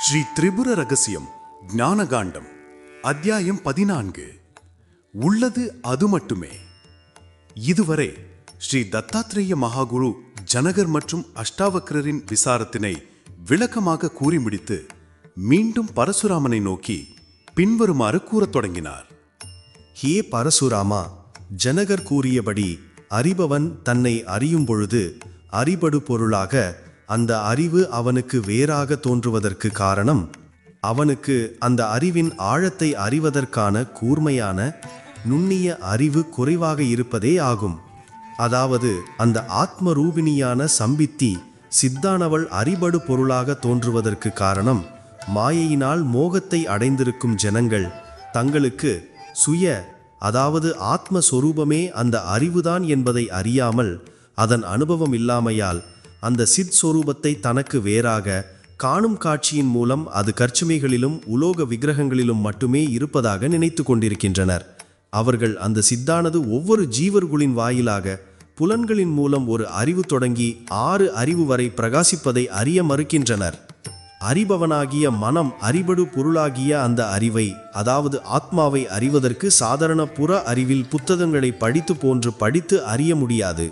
ஸ்ரீ திரிபுர ரகசியம் ஞானகாண்டம் அத்தியாயம் 14. உள்ளது அது மட்டுமே. இதுவரை ஸ்ரீ தத்தாத்ரேய மகாகுரு ஜனகர் மற்றும் அஷ்டாவக்ரரின் விசாரத்தினை விளக்கமாக கூறி முடித்து மீண்டும் பரசுராமனை நோக்கி பின்வருமாறு கூறத் தொடங்கினார். ஹே பரசுராமா, ஜனகர் கூறியபடி அறிபவன் தன்னை அறியும் பொழுது அறிபடு பொருளாக அந்த அறிவு அவனுக்கு வேறாக தோன்றுவதற்கு காரணம் அவனுக்கு அந்த அறிவின் ஆழத்தை அறிவதற்கான கூர்மையான நுண்ணிய அறிவு குறைவாக இருப்பதே ஆகும். அதாவது அந்த ஆத்ம ரூபிணியான சம்பித்தி சித்தானவள் அறிபடு பொருளாக தோன்றுவதற்கு காரணம் மாயையினால் மோகத்தை அடைந்திருக்கும் ஜனங்கள் தங்களுக்கு சுய அதாவது ஆத்மஸ்வரூபமே அந்த அறிவுதான் என்பதை அறியாமல் அதன் அனுபவம் இல்லாமையால் அந்த சித் சொரூபத்தை தனக்கு வேறாக காணும் காட்சியின் மூலம் அது கற்சுமைகளிலும் உலோக விக்கிரகங்களிலும் மட்டுமே இருப்பதாக நினைத்து கொண்டிருக்கின்றனர். அவர்கள் அந்த சித்தானது ஒவ்வொரு ஜீவர்களின் வாயிலாக புலன்களின் மூலம் ஒரு அறிவு தொடங்கி 6 அறிவு வரை பிரகாசிப்பதை அறிய மறுக்கின்றனர். அறிபவனாகிய மனம் அறிபடு பொருளாகிய அந்த அறிவை அதாவது ஆத்மாவை அறிவதற்கு சாதாரண புற அறிவில் புத்தகங்களை படித்து போன்று படித்து அறிய முடியாது.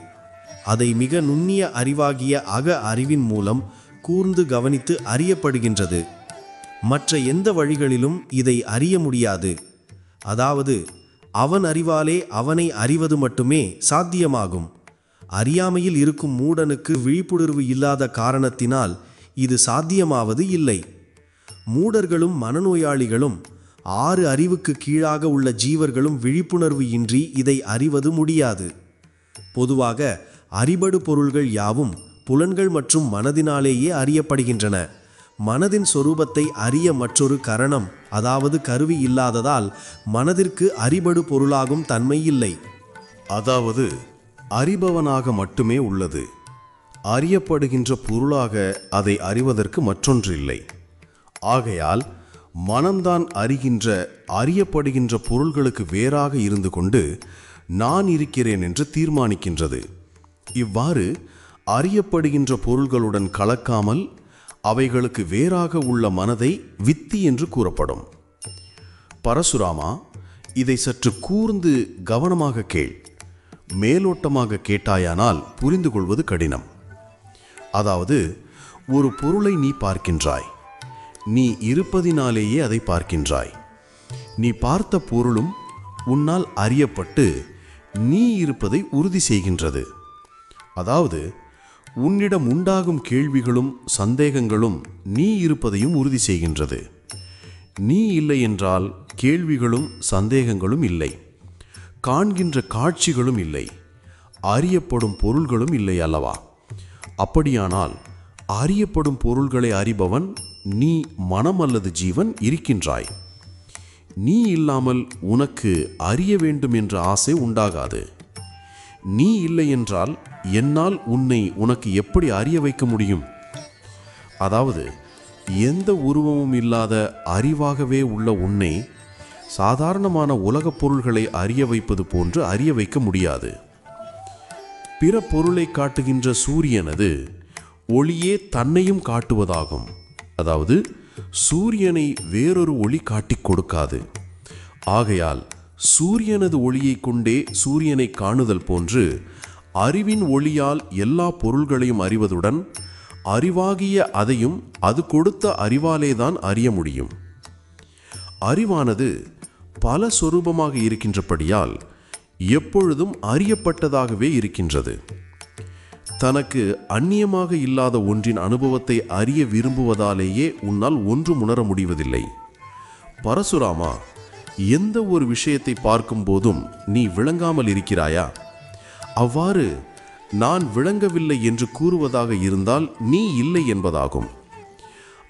அதை மிக நுண்ணிய அறிவாகிய அக அறிவின் மூலம் கூர்ந்து கவனித்து அறியப்படுகின்றது. மற்ற எந்த வழிகளிலும் இதை அறிய முடியாது. அதாவது அவன் அறிவாலே அவனை அறிவது மட்டுமே சாத்தியமாகும். அறியாமையில் இருக்கும் மூடனுக்கு விழிப்புணர்வு இல்லாத காரணத்தினால் இது சாத்தியமாவது இல்லை. மூடர்களும் மனநோயாளிகளும் 6 அறிவுக்கு கீழாக உள்ள ஜீவர்களும் விழிப்புணர்வு இன்றி இதை அறிவது முடியாது. பொதுவாக அறிபடு பொருள்கள் யாவும் புலன்கள் மற்றும் மனதினாலேயே அறியப்படுகின்றன. மனதின் சொரூபத்தை அறிய மற்றொரு கரணம் அதாவது கருவி இல்லாததால் மனதிற்கு அறிபடு பொருளாகும் தன்மை இல்லை. அதாவது அறிபவனாக மட்டுமே உள்ளது. அறியப்படுகின்ற பொருளாக அதை அறிவதற்கு மற்றொன்று இல்லை. ஆகையால் மனம்தான் அறியப்படுகின்ற பொருள்களுக்கு வேறாக இருந்து கொண்டு நான் இருக்கிறேன் என்று தீர்மானிக்கின்றது. இவ்வாறு அறியப்படுகின்ற பொருள்களுடன் கலக்காமல் அவைகளுக்கு வேறாக உள்ள மனதை வித்தி என்று கூறப்படும். பரசுராமா, இதை சற்று கூர்ந்து கவனமாக கேள். மேலோட்டமாக கேட்டாயானால் புரிந்து கொள்வது கடினம். அதாவது ஒரு பொருளை நீ பார்க்கின்றாய். நீ இருப்பதினாலேயே அதை பார்க்கின்றாய். நீ பார்த்த பொருளும் உன்னால் அறியப்பட்டு நீ இருப்பதை உறுதி செய்கின்றது. அதாவது உன்னிடம் உண்டாகும் கேள்விகளும் சந்தேகங்களும் நீ இருப்பதையும் உறுதி செய்கின்றது. நீ இல்லை என்றால் கேள்விகளும் சந்தேகங்களும் இல்லை, காண்கின்ற காட்சிகளும் இல்லை, அறியப்படும் பொருள்களும் இல்லை அல்லவா? அப்படியானால் அறியப்படும் பொருள்களை அறிபவன் நீ மனம் அல்லது ஜீவன் இருக்கின்றாய். நீ இல்லாமல் உனக்கு அறிய வேண்டும் என்ற ஆசை உண்டாகாது. நீ இல்லை என்றால் என்னால் உனக்கு எப்படி அறிய வைக்க முடியும்? அதாவது எந்த உருவமும் இல்லாத அறிவாகவே உள்ள உன்னை சாதாரணமான உலகப் பொருள்களை அறிய வைப்பது போன்று அறிய வைக்க முடியாது. பிற பொருளை காட்டுகின்ற சூரியனது ஒளியே தன்னையும் காட்டுவதாகும். அதாவது சூரியனை வேறொரு ஒளி காட்டிக் கொடுக்காது. ஆகையால் சூரியனது ஒளியை கொண்டே சூரியனை காணுதல் போன்று அறிவின் ஒளியால் எல்லா பொருள்களையும் அறிவதுடன் அறிவாகிய அதையும் அது கொடுத்த அறிவாலேதான் அறிய முடியும். அறிவானது பல சொரூபமாக இருக்கின்றபடியால் எப்பொழுதும் அறியப்பட்டதாகவே இருக்கின்றது. தனக்கு அந்நியமாக இல்லாத ஒன்றின் அனுபவத்தை அறிய விரும்புவதாலேயே உன்னால் ஒன்றும் உணர முடிவதில்லை. பரசுராமா, எந்த ஒரு விஷயத்தை பார்க்கும் போதும் நீ விளங்காமல் இருக்கிறாயா? அவ்வாறு நான் விளங்கவில்லை என்று கூறுவதாக இருந்தால் நீ இல்லை என்பதாகும்.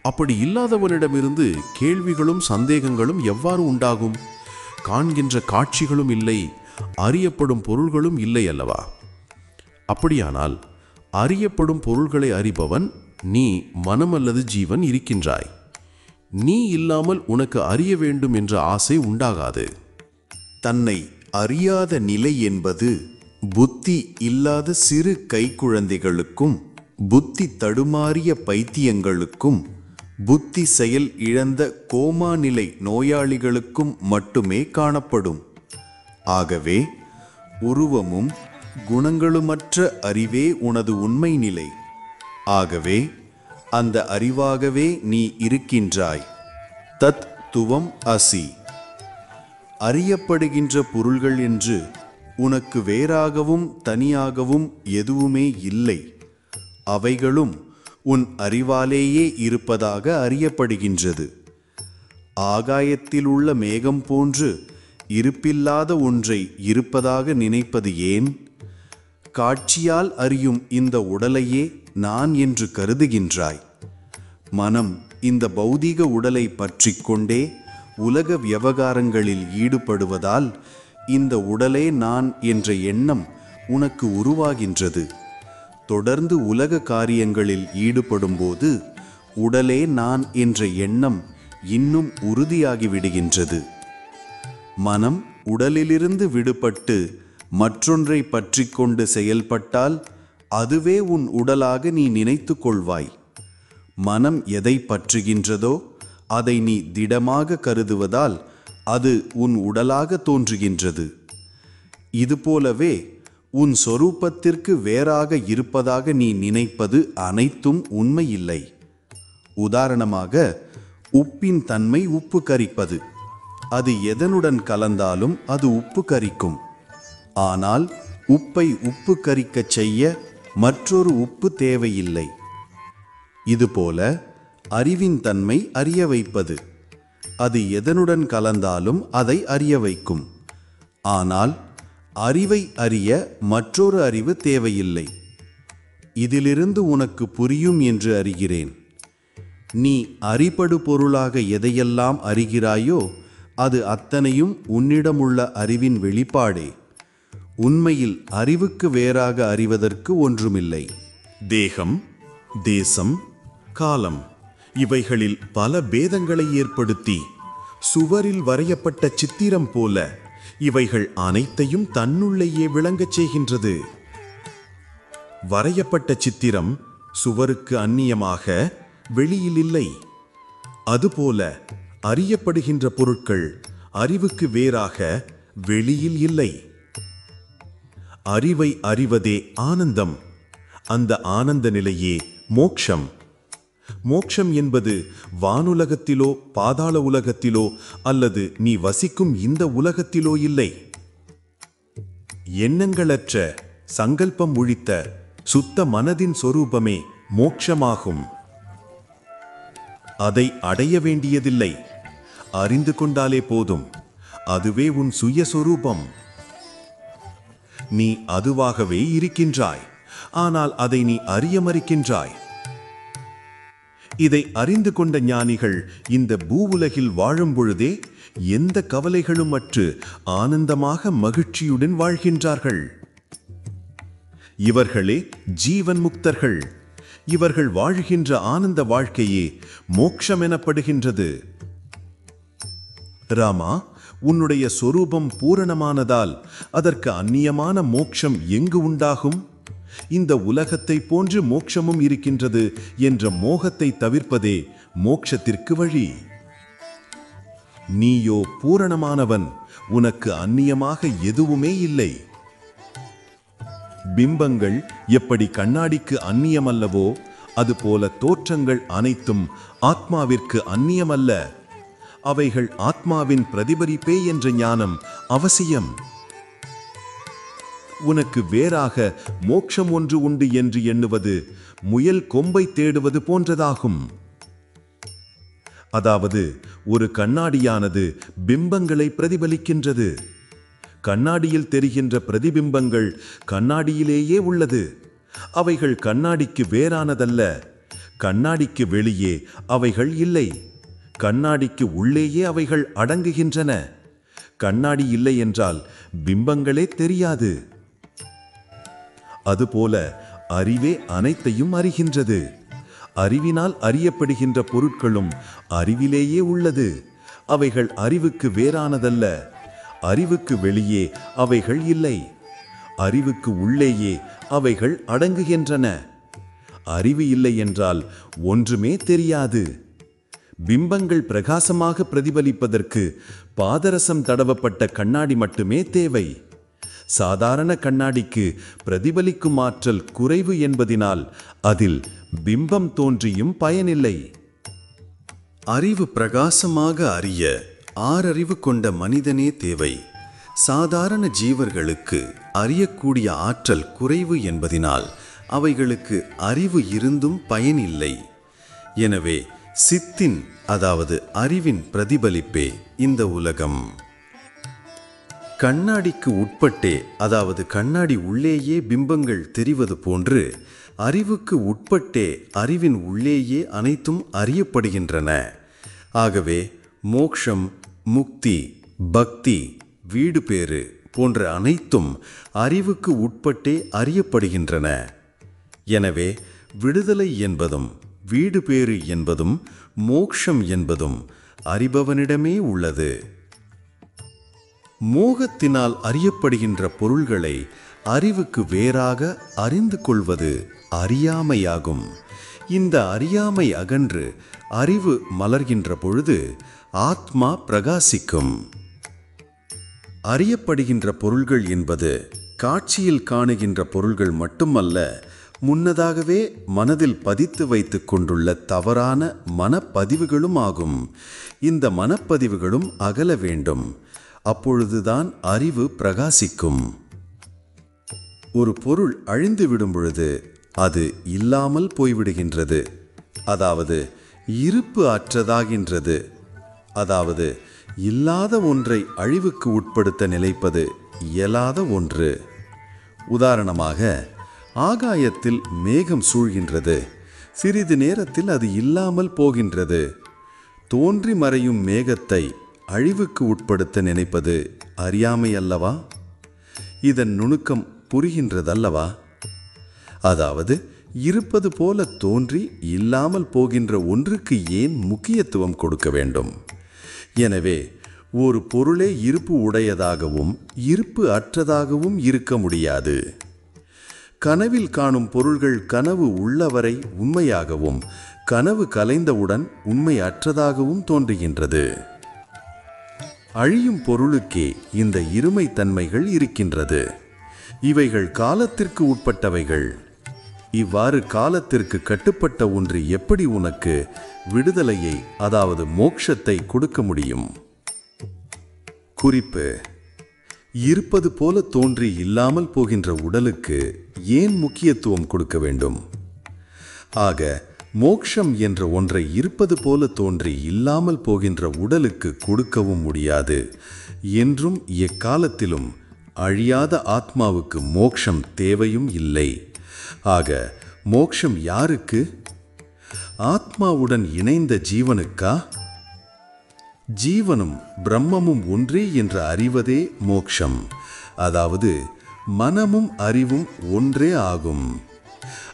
அப்படி இல்லாதவனிடமிருந்து கேள்விகளும் சந்தேகங்களும் எவ்வாறு உண்டாகும்? காண்கின்ற காட்சிகளும் இல்லை, அறியப்படும் பொருள்களும் இல்லை அல்லவா? அப்படியானால் அறியப்படும் பொருள்களை அறிபவன் நீ மனம் அல்லது ஜீவன் இருக்கின்றாய். நீ இல்லாமல் உனக்கு அறிய வேண்டும் என்ற ஆசை உண்டாகாது. தன்னை அறியாத நிலை என்பது புத்தி இல்லாத சிறு கைக்குழந்தைகளுக்கும் புத்தி தடுமாறிய பைத்தியங்களுக்கும் புத்தி செயல் இழந்த கோமா நிலை நோயாளிகளுக்கும் மட்டுமே காணப்படும். ஆகவே உருவமும் குணங்களுமற்ற அறிவே உனது உண்மை நிலை. ஆகவே அந்த அறிவாகவே நீ இருக்கின்றாய். தத் துவம் அசி. அறியப்படுகின்ற பொருள்கள் என்று உனக்கு வேறாகவும் தனியாகவும் எதுவுமே இல்லை. அவைகளும் உன் அறிவாலேயே இருப்பதாக அறியப்படுகின்றது. ஆகாயத்தில் உள்ள மேகம் போன்று இருப்பில்லாத ஒன்றை இருப்பதாக நினைப்பது ஏன்? காட்சியால் அறியும் இந்த உடலையே நான் என்று கருதுகின்றாய். மனம் இந்த பௌதீக உடலை பற்றி கொண்டே உலக விவகாரங்களில் ஈடுபடுவதால் இந்த உடலே நான் என்ற எண்ணம் உனக்கு உருவாகின்றது. தொடர்ந்து உலக காரியங்களில் ஈடுபடும்போது உடலே நான் என்ற எண்ணம் இன்னும் உறுதியாகிவிடுகின்றது. மனம் உடலிலிருந்து விடுபட்டு மற்றொன்றை பற்றி கொண்டு செயல்பட்டால் அதுவே உன் உடலாக நீ நினைத்து கொள்வாய். மனம் எதை பற்றுகின்றதோ அதை நீ திடமாக கருதுவதால் அது உன் உடலாக தோன்றுகின்றது. இதுபோலவே உன் சொரூபத்திற்கு வேறாக இருப்பதாக நீ நினைப்பது அனைத்தும் உண்மையில்லை. உதாரணமாக, உப்பின் தன்மை உப்பு கரிப்பது. அது எதனுடன் கலந்தாலும் அது உப்பு கரிக்கும். ஆனால் உப்பை உப்பு கரிக்கச் செய்ய மற்றொரு உப்பு தேவையில்லை. இதுபோல அறிவின் தன்மை அறிய வைப்பது. அது எதனுடன் கலந்தாலும் அதை அறிய வைக்கும். ஆனால் அறிவை அறிய மற்றொரு அறிவு தேவையில்லை. இதிலிருந்து உனக்கு புரியும் என்று அறிகிறேன். நீ அறிபடு பொருளாக எதையெல்லாம் அறிகிறாயோ அது அத்தனையும் உன்னிடமுள்ள அறிவின் வெளிப்பாடே. உண்மையில் அறிவுக்கு வேறாக அறிவதற்கு ஒன்றுமில்லை. தேகம், தேசம், காலம் இவைகளில் பல பேதங்களை ஏற்படுத்தி சுவரில் வரையப்பட்ட சித்திரம் போல இவைகள் அனைத்தையும் தன்னுள்ளேயே விளங்கச் செய்கின்றது. வரையப்பட்ட சித்திரம் சுவருக்கு அந்நியமாக வெளியில் இல்லை. அதுபோல அறியப்படுகின்ற பொருட்கள் அறிவுக்கு வேறாக வெளியில் இல்லை. அறிவை அறிவதே ஆனந்தம். அந்த ஆனந்த நிலையே மோட்சம். மோட்சம் என்பது வானுலகத்திலோ பாதாள உலகத்திலோ அல்லது நீ வசிக்கும் இந்த உலகத்திலோ இல்லை. எண்ணங்களற்ற சங்கல்பம் ஒழித்த சுத்த மனதின் சொரூபமே மோட்சமாகும். அதை அடைய வேண்டியதில்லை. அறிந்து கொண்டாலே போதும். அதுவே உன் சுயஸ்வரூபம். நீ அதுவாகவே இருக்கின்றாய். ஆனால் அதை நீ அறிய மறுக்கின்றாய். இதை அறிந்து கொண்ட ஞானிகள் இந்த பூவுலகில் வாழும் பொழுதே எந்த கவலைகளும் அற்று ஆனந்தமாக மகிழ்ச்சியுடன் வாழ்கின்றார்கள். இவர்களே ஜீவன் முக்தர்கள். இவர்கள் வாழ்கின்ற ஆனந்த வாழ்க்கையே மோட்சம் எனப்படுகின்றது. ராமா, உன்னுடைய சொரூபம் பூரணமானதால் அதற்கு அந்நியமான மோட்சம் எங்கு உண்டாகும்? இந்த உலகத்தை போன்று மோட்சமும் இருக்கின்றது என்ற மோகத்தை தவிர்ப்பதே மோட்சத்திற்கு வழி. நீயோ பூரணமானவன். உனக்கு அந்நியமாக எதுவுமே இல்லை. பிம்பங்கள் எப்படி கண்ணாடிக்கு அந்நியமல்லவோ அதுபோல தோற்றங்கள் அனைத்தும் ஆத்மாவிற்கு அந்நியமல்ல. அவைகள் ஆத்மாவின் பிரதிபலிப்பே என்ற ஞானம் அவசியம். உனக்கு வேறாக மோட்சம் ஒன்று உண்டு என்று எண்ணுவது முயல் கொம்பை தேடுவது போன்றதாகும். அதாவது ஒரு கண்ணாடியானது பிம்பங்களை பிரதிபலிக்கின்றது. கண்ணாடியில் தெரிகின்ற பிரதிபிம்பங்கள் கண்ணாடியிலேயே உள்ளது. அவைகள் கண்ணாடிக்கு வேறானதல்ல. கண்ணாடிக்கு வெளியே அவைகள் இல்லை. கண்ணாடிக்கு உள்ளேயே அவைகள் அடங்குகின்றன. கண்ணாடி இல்லை என்றால் பிம்பங்களே தெரியாது. அதுபோல அறிவே அனைத்தையும் அறிகின்றது. அறிவினால் அறியப்படுகின்ற பொருட்களும் அறிவிலேயே உள்ளது. அவைகள் அறிவுக்கு வேறானதல்ல. அறிவுக்கு வெளியே அவைகள் இல்லை. அறிவுக்கு உள்ளேயே அவைகள் அடங்குகின்றன. அறிவு இல்லை என்றால் ஒன்றுமே தெரியாது. பிம்பங்கள் பிரகாசமாக பிரதிபலிப்பதற்கு பாதரசம் தடவப்பட்ட கண்ணாடி மட்டுமே தேவை. சாதாரண கண்ணாடிக்கு பிரதிபலிக்கும் ஆற்றல் குறைவு என்பதினால் அதில் பிம்பம் தோன்றியும் பயனில்லை. அறிவு பிரகாசமாக அறிய 6 அறிவு கொண்ட மனிதனே தேவை. சாதாரண ஜீவர்களுக்கு அறியக்கூடிய ஆற்றல் குறைவு என்பதினால் அவைகளுக்கு அறிவு இருந்தும் பயனில்லை. எனவே சித்தின் அதாவது அறிவின் பிரதிபலிப்பே இந்த உலகம். கண்ணாடிக்கு உட்பட்டே அதாவது கண்ணாடி உள்ளேயே பிம்பங்கள் தெரிவது போன்று அறிவுக்கு உட்பட்டே அறிவின் உள்ளேயே அனைத்தும் அறியப்படுகின்றன. ஆகவே மோக்ஷம், முக்தி, பக்தி, வீடு பேறு போன்ற அனைத்தும் அறிவுக்கு உட்பட்டே அறியப்படுகின்றன. எனவே விடுதலை என்பதும் வீடு பேறு என்பதும் மோக்ஷம் என்பதும் அறிபவனிடமே உள்ளது. மோகத்தினால் அறியப்படுகின்ற பொருள்களை அறிவுக்கு வேறாக அறிந்து கொள்வது அறியாமையாகும். இந்த அறியாமை அகன்று அறிவு மலர்கின்ற பொழுது ஆத்மா பிரகாசிக்கும். அறியப்படுகின்ற பொருள்கள் என்பது காட்சியில் காணுகின்ற பொருள்கள் மட்டுமல்ல, முன்னதாகவே மனதில் பதித்து வைத்து கொண்டுள்ள தவறான மனப்பதிவுகளும் ஆகும். இந்த மனப்பதிவுகளும் அகல வேண்டும். அப்பொழுதுதான் அறிவு பிரகாசிக்கும். ஒரு பொருள் அழிந்து விடும் பொழுது அது இல்லாமல் போய்விடுகின்றது. அதாவது இருப்பு அற்றதாகின்றது. அதாவது இல்லாத ஒன்றை அழிவுக்கு உட்படுத்த நினைப்பது இயலாத ஒன்று. உதாரணமாக, ஆகாயத்தில் மேகம் சூழ்கின்றது. சிறிது நேரத்தில் அது இல்லாமல் போகின்றது. தோன்றி மறையும் மேகத்தை அழிவுக்கு உட்படுத்த நினைப்பது அறியாமை அல்லவா? இதன் நுணுக்கம் புரிகின்றதல்லவா? அதாவது இருப்பது போல தோன்றி இல்லாமல் போகின்ற ஒன்றுக்கு ஏன் முக்கியத்துவம் கொடுக்க வேண்டும்? எனவே ஒரு பொருளே இருப்பு உடையதாகவும் இருப்பு அற்றதாகவும் இருக்க முடியாது. கனவில் காணும் பொருள்கள் கனவு உள்ளவரை உண்மையாகவும் கனவு கலைந்தவுடன் உண்மை அற்றதாகவும் தோன்றுகின்றது. அழியும் பொருளுக்கே இந்த இருமை தன்மைகள் இருக்கின்றது. இவைகள் காலத்திற்கு உட்பட்டவைகள். இவ்வாறு காலத்திற்கு கட்டுப்பட்ட ஒன்று எப்படி உனக்கு விடுதலையை அதாவது மோட்சத்தை கொடுக்க முடியும்? குறிப்பு: இருப்பது போல தோன்றி இல்லாமல் போகின்ற உடலுக்கு ஏன் முக்கியத்துவம் கொடுக்க வேண்டும்? ஆக மோக்ஷம் என்ற ஒன்றை இருப்பது போல தோன்றி இல்லாமல் போகின்ற உடலுக்கு கொடுக்கவும் முடியாது. என்றும் எக்காலத்திலும் அழியாத ஆத்மாவுக்கு மோக்ஷம் தேவையும் இல்லை. ஆக மோக்ஷம் யாருக்கு? ஆத்மாவுடன் இணைந்த ஜீவனுக்கா? ஜீவனும் பிரம்மமும் ஒன்றே என்று அறிவதே மோக்ஷம். அதாவது மனமும் அறிவும் ஒன்றே ஆகும்.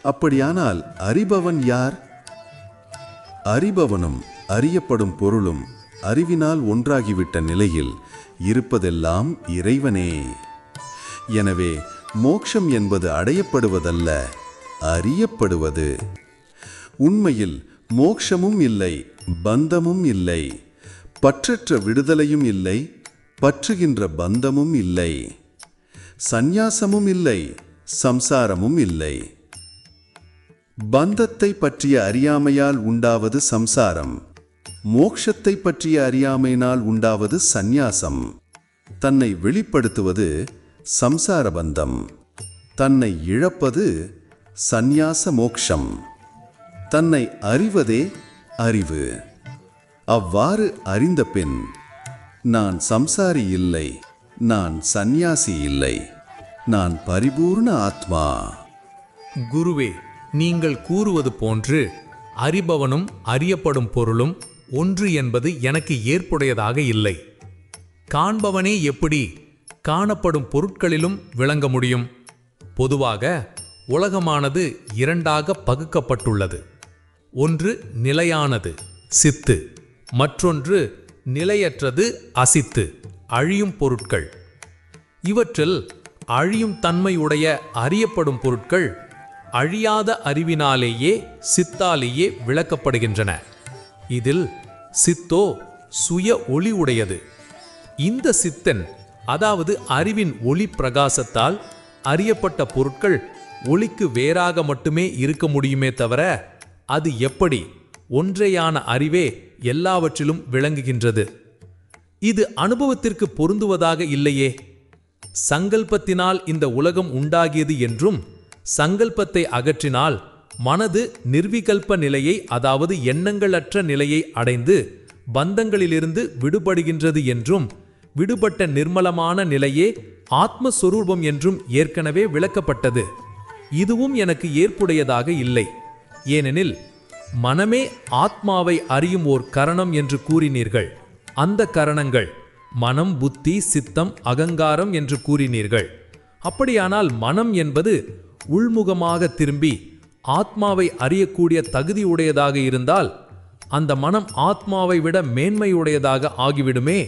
அப்படியானால் அறிபவன் யார்? அறிபவனும் அறியப்படும் பொருளும் அறிவினால் ஒன்றாகிவிட்ட நிலையில் இருப்பதெல்லாம் இறைவனே. எனவே மோக்ஷம் என்பது அடையப்படுவதல்ல, அறியப்படுவது. உண்மையில் மோக்ஷமும் இல்லை, பந்தமும் இல்லை. பற்றற்ற விடுதலையும் இல்லை, பற்றுகின்ற பந்தமும் இல்லை. சந்நியாசமும் இல்லை, சம்சாரமும் இல்லை. பந்தத்தை பற்றிய அறியாமையால் உண்டாவது சம்சாரம். மோக்ஷத்தை பற்றிய அறியாமையினால் உண்டாவது சந்நியாசம். தன்னை வெளிப்படுத்துவது சம்சார பந்தம். தன்னை இழப்பது சந்நியாச மோக்ஷம். தன்னை அறிவதே அறிவு. அவ்வாறு அறிந்த பின் நான் சம்சாரி இல்லை, நான் சந்நியாசி இல்லை, நான் பரிபூர்ண ஆத்மா. குருவே, நீங்கள் கூறுவது போன்று அறிபவனும் அறியப்படும் பொருளும் ஒன்று என்பது எனக்கு ஏற்புடையதாக இல்லை. காண்பவனே எப்படி காணப்படும் பொருட்களிலும் விளங்க முடியும்? பொதுவாக உலகமானது இரண்டாக பகுக்கப்பட்டுள்ளது. ஒன்று நிலையானது சித்து, மற்றொன்று நிலையற்றது அசித்து, அழியும் பொருட்கள். இவற்றில் அழியும் தன்மையுடைய அறியப்படும் பொருட்கள் அழியாத அறிவினாலேயே சித்தாலேயே விளக்கப்படுகின்றன. இதில் சித்தோ சுய ஒளி உடையது. இந்த சித்தன், அதாவது அறிவின் ஒளி பிரகாசத்தால் அறியப்பட்ட பொருட்கள் ஒளிக்கு வேறாக மட்டுமே இருக்க முடியுமே தவிர, அது எப்படி ஒன்றேயான அறிவே எல்லாவற்றிலும் விளங்குகின்றது? இது அனுபவத்திற்கு பொருந்துவதாக இல்லையே. சங்கல்பத்தினால் இந்த உலகம் உண்டாகியது என்றும், சங்கல்பத்தை அகற்றினால் மனது நிர்விகல்ப நிலையை, அதாவது எண்ணங்களற்ற நிலையை அடைந்து பந்தங்களிலிருந்து விடுபடுகின்றது என்றும், விடுபட்ட நிர்மலமான நிலையே ஆத்மஸ்வரூபம் என்றும் ஏற்கனவே விளக்கப்பட்டது. இதுவும் எனக்கு ஏற்புடையதாக இல்லை. ஏனெனில் மனமே ஆத்மாவை அறியும் ஓர் கரணம் என்று கூறினீர்கள். அந்த கரணங்கள் மனம், புத்தி, சித்தம், அகங்காரம் என்று கூறினீர்கள். அப்படியானால் மனம் என்பது உள்முகமாக திரும்பி ஆத்மாவை அறியக்கூடிய தகுதியுடையதாக இருந்தால், அந்த மனம் ஆத்மாவை விட மேன்மையுடையதாக ஆகிவிடுமே.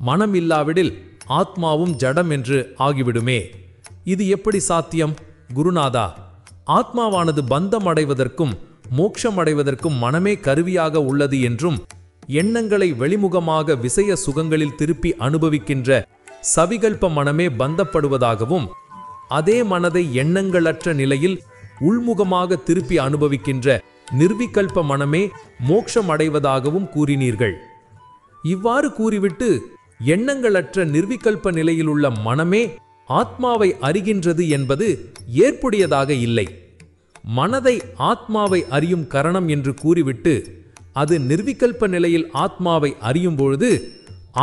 மனம் இல்லாவிடில் ஆத்மாவும் ஜடம் என்று ஆகிவிடுமே. இது எப்படி சாத்தியம்? குருநாதா, ஆத்மாவானது பந்தம் அடைவதற்கும் மோட்சம் அடைவதற்கும் மனமே கருவியாக உள்ளது என்றும், எண்ணங்களை வெளிமுகமாக விசய சுகங்களில் திருப்பி அனுபவிக்கின்ற சவிகல்ப மனமே பந்தப்படுவதாகவும், அதே மனதை எண்ணங்களற்ற நிலையில் உள்முகமாக திருப்பி அனுபவிக்கின்ற நிர்விகல்ப மனமே மோட்சம் அடைவதாகவும் கூறினீர்கள். இவ்வாறு கூறிவிட்டு எண்ணங்களற்ற நிர்விகல்ப நிலையில் உள்ள மனமே ஆத்மாவை அறிகின்றது என்பது ஏற்புடையதாக இல்லை. மனதை ஆத்மாவை அறியும் கரணம் என்று கூறிவிட்டு அது நிர்விகல்ப நிலையில் ஆத்மாவை அறியும் பொழுது,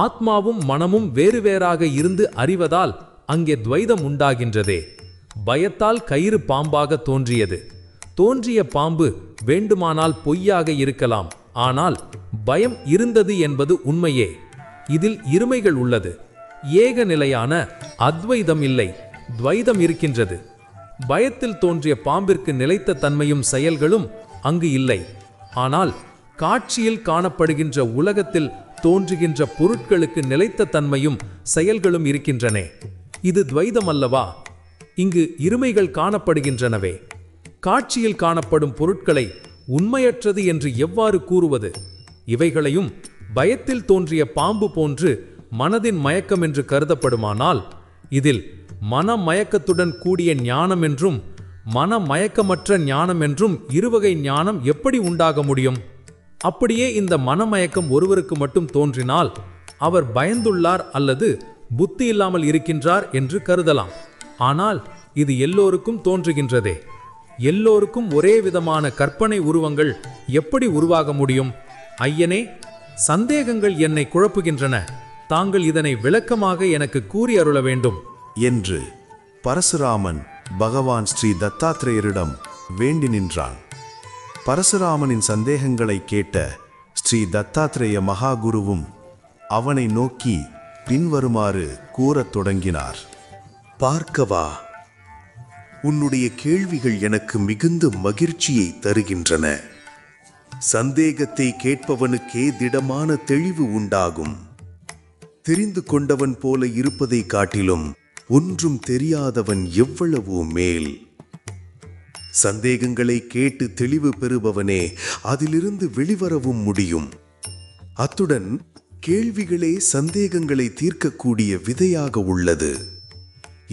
ஆத்மாவும் மனமும் வேறு வேறாக இருந்து அறிவதால் அங்கே துவைதம் உண்டாகின்றதே. பயத்தால் கயிறு பாம்பாக தோன்றியது. தோன்றிய பாம்பு வேண்டுமானால் பொய்யாக இருக்கலாம், ஆனால் பயம் இருந்தது என்பது உண்மையே. இதில் இருமைகள் உள்ளது. ஏக நிலையான அத்வைதம் இல்லை, துவைதம் இருக்கின்றது. பயத்தில் தோன்றிய பாம்பிற்கு நிலைத்த தன்மையும் செயல்களும் அங்கு இல்லை. ஆனால் காட்சியில் காணப்படுகின்ற உலகத்தில் தோன்றுகின்ற பொருட்களுக்கு நிலைத்த தன்மையும் செயல்களும் இருக்கின்றனே. இது துவைதம் அல்லவா? இங்கு இருமைகள் காணப்படுகின்றனவே. காட்சியில் காணப்படும் பொருட்களை உண்மையற்றது என்று எவ்வாறு கூறுவது? இவைகளையும் பயத்தில் தோன்றிய பாம்பு போன்று மனதின் மயக்கம் என்று கருதப்படுமானால், இதில் மனமயக்கத்துடன் கூடிய ஞானம் என்றும் மனமயக்கமற்ற ஞானம் என்றும் இருவகை ஞானம் எப்படி உண்டாக முடியும்? அப்படியே இந்த மனமயக்கம் ஒருவருக்கு மட்டும் தோன்றினால் அவர் பயந்துள்ளார் அல்லது புத்தி இல்லாமல் இருக்கின்றார் என்று கருதலாம். ஆனால் இது எல்லோருக்கும் தோன்றுகின்றதே. எல்லோருக்கும் ஒரே விதமான கற்பனை உருவங்கள் எப்படி உருவாக முடியும்? ஐயனே, சந்தேகங்கள் என்னை குழப்புகின்றன. தாங்கள் இதனை விளக்கமாக எனக்கு கூறி அருள வேண்டும் என்று பரசுராமன் பகவான் ஸ்ரீ தத்தாத்ரேயரிடம் வேண்டி நின்றான். பரசுராமனின் சந்தேகங்களை கேட்ட ஸ்ரீ தத்தாத்ரேய மகாகுருவும் அவனை நோக்கி பின்வருமாறு கூறத் தொடங்கினார். பார்க்கவா, உன்னுடைய கேள்விகள் எனக்கு மிகுந்த மகிழ்ச்சியை தருகின்றன. சந்தேகத்தை கேட்பவனுக்கே திடமான தெளிவு உண்டாகும். தெரிந்து கொண்டவன் போல இருப்பதை காட்டிலும் ஒன்றும் தெரியாதவன் எவ்வளவோ மேல். சந்தேகங்களை கேட்டு தெளிவு பெறுபவனே அதிலிருந்து வெளிவரவும் முடியும். அத்துடன் கேள்விகளே சந்தேகங்களை தீர்க்கக்கூடிய விதையாக உள்ளது.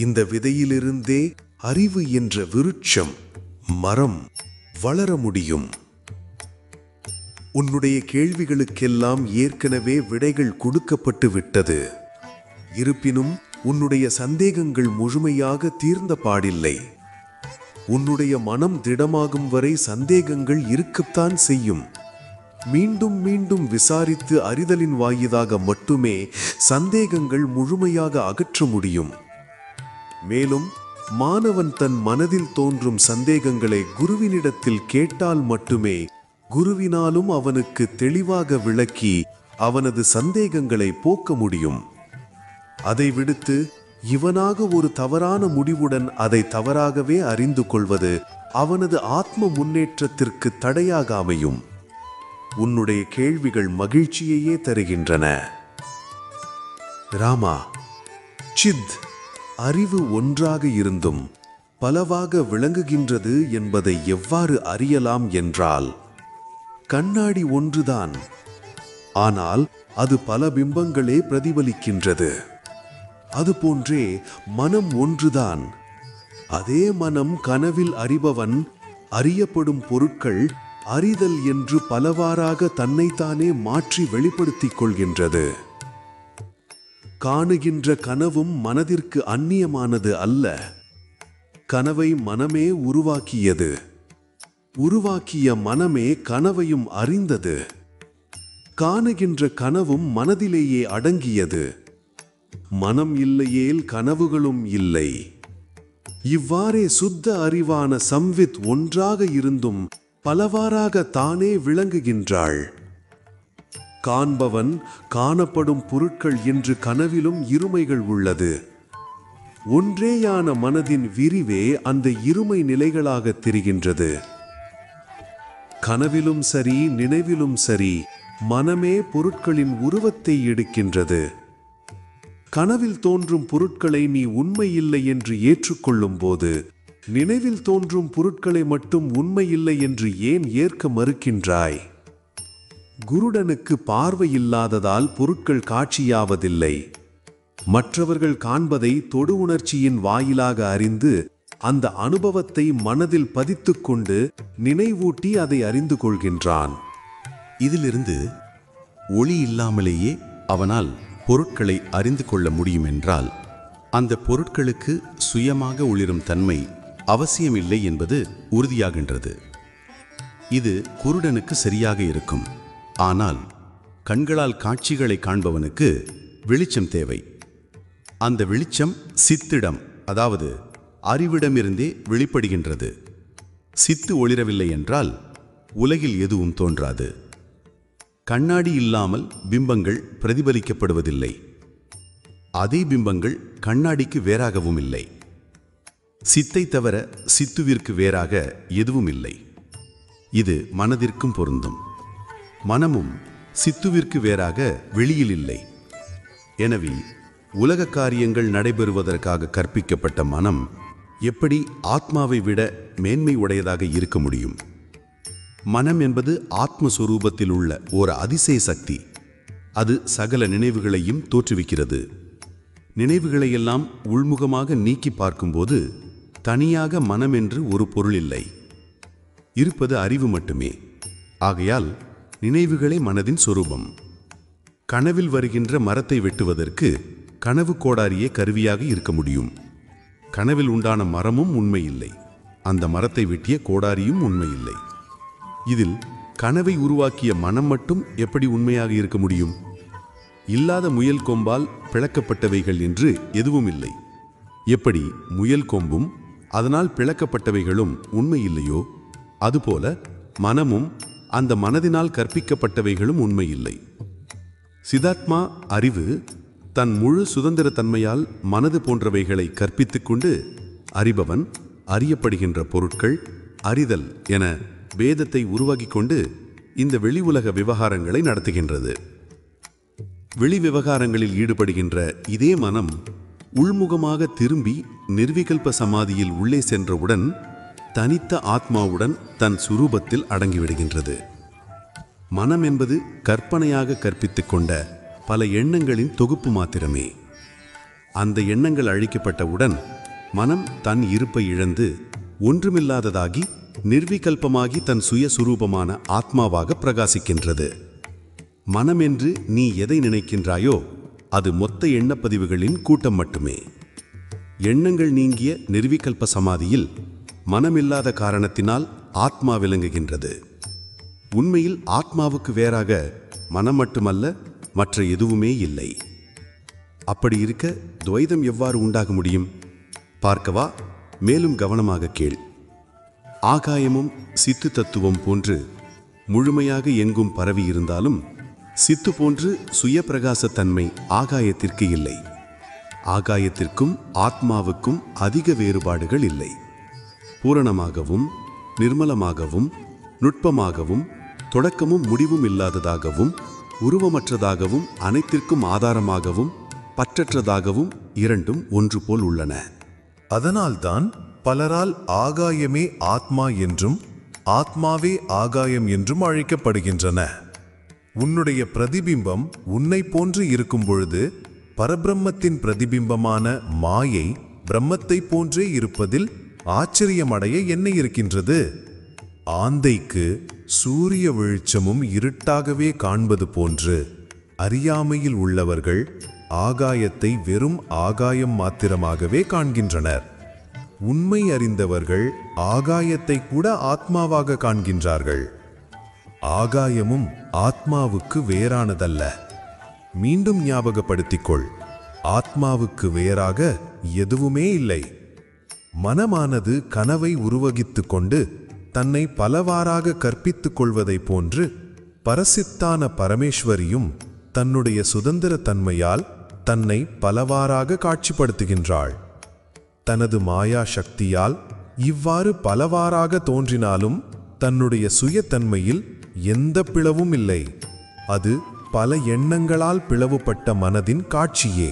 இந்த விதையிலிருந்தே அறிவு என்ற விருட்சம், மரம் வளர முடியும். உன்னுடைய கேள்விகளுக்கெல்லாம் ஏற்கனவே விடைகள் கொடுக்கப்பட்டு விட்டது. இருப்பினும் உன்னுடைய சந்தேகங்கள் முழுமையாக தீர்ந்த பாடில்லை. உன்னுடைய மனம் திடமாகும் வரை சந்தேகங்கள் இருக்கத்தான் செய்யும். மீண்டும் மீண்டும் விசாரித்து அறிதலின் வாயிலாக மட்டுமே சந்தேகங்கள் முழுமையாக அகற்ற முடியும். மேலும் மாணவன் தன் மனதில் தோன்றும் சந்தேகங்களை குருவினிடத்தில் கேட்டால் மட்டுமே குருவினாலும் அவனுக்கு தெளிவாக விளக்கி அவனது சந்தேகங்களை போக்க முடியும். அதை விடுத்து இவனாக ஒரு தவறான முடிவுடன் அதை தவறாகவே அறிந்து கொள்வது அவனது ஆத்ம முன்னேற்றத்திற்கு தடையாக அமையும். உன்னுடைய கேள்விகள் மகிழ்ச்சியையே தருகின்றன. ராமா, சித் அறிவு ஒன்றாக இருந்தும் பலவாக விளங்குகின்றது என்பதை எவ்வாறு அறியலாம் என்றால், கண்ணாடி ஒன்றுதான் ஆனால் அது பல பிம்பங்களே பிரதிபலிக்கின்றது. அதுபோன்றே மனம் ஒன்றுதான். அதே மனம் கனவில் அறிபவன் அறியப்படும் பொருட்கள் அறிதல் என்று பலவாறாக தன்னைத்தானே மாற்றி வெளிப்படுத்திக் கொள்கின்றது. காணுகின்ற கனவும் மனதிற்கு அந்நியமானது அல்ல. கனவை மனமே உருவாக்கியது. உருவாக்கிய மனமே கனவையும் அறிந்தது. காணுகின்ற கனவும் மனதிலேயே அடங்கியது. மனம் இல்லையேல் கனவுகளும் இல்லை. இவ்வாறே சுத்த அறிவான சம்வித் ஒன்றாக இருந்தும் பலவாறாக தானே விளங்குகின்றாள். காண்பவன் காணப்படும் பொருட்கள் என்று கனவிலும் இருமைகள் உள்ளது. ஒன்றேயான மனதின் விரிவே அந்த இருமை நிலைகளாக தெரிகின்றது. கனவிலும் சரி நினைவிலும் சரி மனமே பொருட்களின் உருவத்தை எடுக்கின்றது. கனவில் தோன்றும் பொருட்களை நீ உண்மையில்லை என்று ஏற்றுக்கொள்ளும் போது நினைவில் தோன்றும் பொருட்களை மட்டும் உண்மையில்லை என்று ஏன் ஏற்க மறுக்கின்றாய்? குருடனுக்கு பார்வை இல்லாததால் பொருட்கள் காட்சியாவதில்லை. மற்றவர்கள் காண்பதை தொடு உணர்ச்சியின் வாயிலாக அறிந்து அந்த அனுபவத்தை மனதில் பதித்துக்கொண்டு நினைவூட்டி அதை அறிந்து கொள்கின்றான். இதிலிருந்து ஒளி இல்லாமலேயே அவனால் பொருட்களை அறிந்து கொள்ள முடியும் என்றால் அந்த பொருட்களுக்கு சுயமாக ஒளிரும் தன்மை அவசியமில்லை என்பது உறுதியாகின்றது. இது குருடனுக்கு சரியாக இருக்கும். ஆனால் கண்களால் காட்சிகளை காண்பவனுக்கு வெளிச்சம் தேவை. அந்த வெளிச்சம் சித்திடம், அதாவது அறிவிடமிருந்தே வெளிப்படுகின்றது. சித்து ஒளிரவில்லை என்றால் உலகில் எதுவும் தோன்றாது. கண்ணாடி இல்லாமல் பிம்பங்கள் பிரதிபலிக்கப்படுவதில்லை. அதே பிம்பங்கள் கண்ணாடிக்கு வேறாகவும் இல்லை. சித்தை தவிர சித்துவிற்கு வேறாக எதுவும் இல்லை. இது மனதிற்கும் பொருந்தும். மனமும் சித்துவிற்கு வேறாக வெளியில் இல்லை. எனவே உலக காரியங்கள் நடைபெறுவதற்காக கற்பிக்கப்பட்ட மனம் எப்படி ஆத்மாவை விட மேன்மை உடையதாக இருக்க முடியும்? மனம் என்பது ஆத்மஸ்வரூபத்தில் உள்ள ஒரு அதிசய சக்தி. அது சகல நினைவுகளையும் தோற்றுவிக்கிறது. நினைவுகளையெல்லாம் உள்முகமாக நீக்கி பார்க்கும்போது தனியாக மனம் என்று ஒரு பொருள் இல்லை. இருப்பது அறிவு மட்டுமே. ஆகையால் நினைவுகளே மனதின் சொரூபம். கனவில் வருகின்ற மரத்தை வெட்டுவதற்கு கனவு கோடாரியே கருவியாக இருக்க முடியும். கனவில் உண்டான மரமும் உண்மையில்லை. அந்த மரத்தை வெட்டிய கோடாரியும் உண்மையில்லை. இதில் கனவை உருவாக்கிய மனம் மட்டும் எப்படி உண்மையாக இருக்க முடியும்? இல்லாத முயல் கொம்பால் பிளக்கப்பட்டவைகள் என்று எதுவும் இல்லை. எப்படி முயல் கொம்பும் அதனால் பிளக்கப்பட்டவைகளும் உண்மை இல்லையோ அதுபோல மனமும் அந்த மனதினால் கற்பிக்கப்பட்டவைகளும் உண்மையில்லை. சிதாத்மா அறிவு தன் முழு சுதந்திர தன்மையால் மனது போன்றவைகளை கற்பித்துக் கொண்டு அறிபவன் அறியப்படுகின்ற பொருட்கள் அறிதல் என வேதத்தை உருவாக்கி கொண்டு இந்த வெளி உலக விவகாரங்களை நடத்துகின்றது. வெளி விவகாரங்களில் ஈடுபடுகின்ற இதே மனம் உள்முகமாக திரும்பி நிர்விகல்ப சமாதியில் உள்ளே சென்றவுடன் தனித்த ஆத்மாவுடன் தன் சுரூபத்தில் அடங்கிவிடுகின்றது. மனம் என்பது கற்பனையாக கற்பித்துக் கொண்ட பல எண்ணங்களின் தொகுப்பு மாத்திரமே. அந்த எண்ணங்கள் அழிக்கப்பட்டவுடன் மனம் தன் இருப்பை இழந்து ஒன்றுமில்லாததாகி நிர்விகல்பமாகி தன் சுயசுரூபமான ஆத்மாவாக பிரகாசிக்கின்றது. மனம் என்று நீ எதை நினைக்கின்றாயோ அது மொத்த எண்ணப்பதிவுகளின் கூட்டம் மட்டுமே. எண்ணங்கள் நீங்கிய நிர்விகல்ப சமாதியில் மனமில்லாத காரணத்தினால் ஆத்மா விளங்குகின்றது. உண்மையில் ஆத்மாவுக்கு வேறாக மனம் மட்டுமல்ல மற்ற எதுவுமே இல்லை. அப்படி இருக்க துவைதம் எவ்வாறு உண்டாக முடியும்? பார்க்கவா? மேலும் கவனமாக கேள். ஆகாயமும் சித்து தத்துவம் போன்று முழுமையாக எங்கும் பரவி இருந்தாலும் சித்து போன்று சுய பிரகாசத்தன்மை ஆகாயத்திற்கு இல்லை. ஆகாயத்திற்கும் ஆத்மாவுக்கும் அதிக வேறுபாடுகள் இல்லை. பூரணமாகவும் நிர்மலமாகவும் நுட்பமாகவும் தொடக்கமும் முடிவும் இல்லாததாகவும் உருவமற்றதாகவும் அனைத்திற்கும் ஆதாரமாகவும் பற்றற்றதாகவும் இரண்டும் ஒன்று போல் உள்ளன. அதனால்தான் பலரால் ஆகாயமே ஆத்மா என்றும் ஆத்மாவே ஆகாயம் என்றும் அழைக்கப்படுகின்றன. உன்னுடைய பிரதிபிம்பம் உன்னை போன்று இருக்கும் பொழுது பரபிரம்மத்தின் பிரதிபிம்பமான மாயை பிரம்மத்தை போன்றே இருப்பதில் ஆச்சரியமடைய என்ன இருக்கின்றது? ஆந்தைக்கு சூரிய வெளிச்சமும் இருட்டாகவே காண்பது போன்று அறியாமையில் உள்ளவர்கள் ஆகாயத்தை வெறும் ஆகாயம் மாத்திரமாகவே காண்கின்றனர். உண்மை அறிந்தவர்கள் ஆகாயத்தை கூட ஆத்மாவாக காண்கின்றார்கள். ஆகாயமும் ஆத்மாவுக்கு வேறானதல்ல. மீண்டும் ஞாபகப்படுத்திக்கொள், ஆத்மாவுக்கு வேறாக எதுவுமே இல்லை. மனமானது கனவை உருவகித்து கொண்டு தன்னை பலவாறாக கற்பித்துக் கொள்வதைப் போன்று பரசித்தான பரமேஸ்வரியும் தன்னுடைய சுதந்திர தன்மையால் தன்னை பலவாறாக காட்சிப்படுத்துகின்றாள். தனது மாயா சக்தியால் இவ்வாறு பலவாறாக தோன்றினாலும் தன்னுடைய சுயத்தன்மையில் எந்த பிளவும் இல்லை. அது பல எண்ணங்களால் பிளவுபட்ட மனதின் காட்சியே.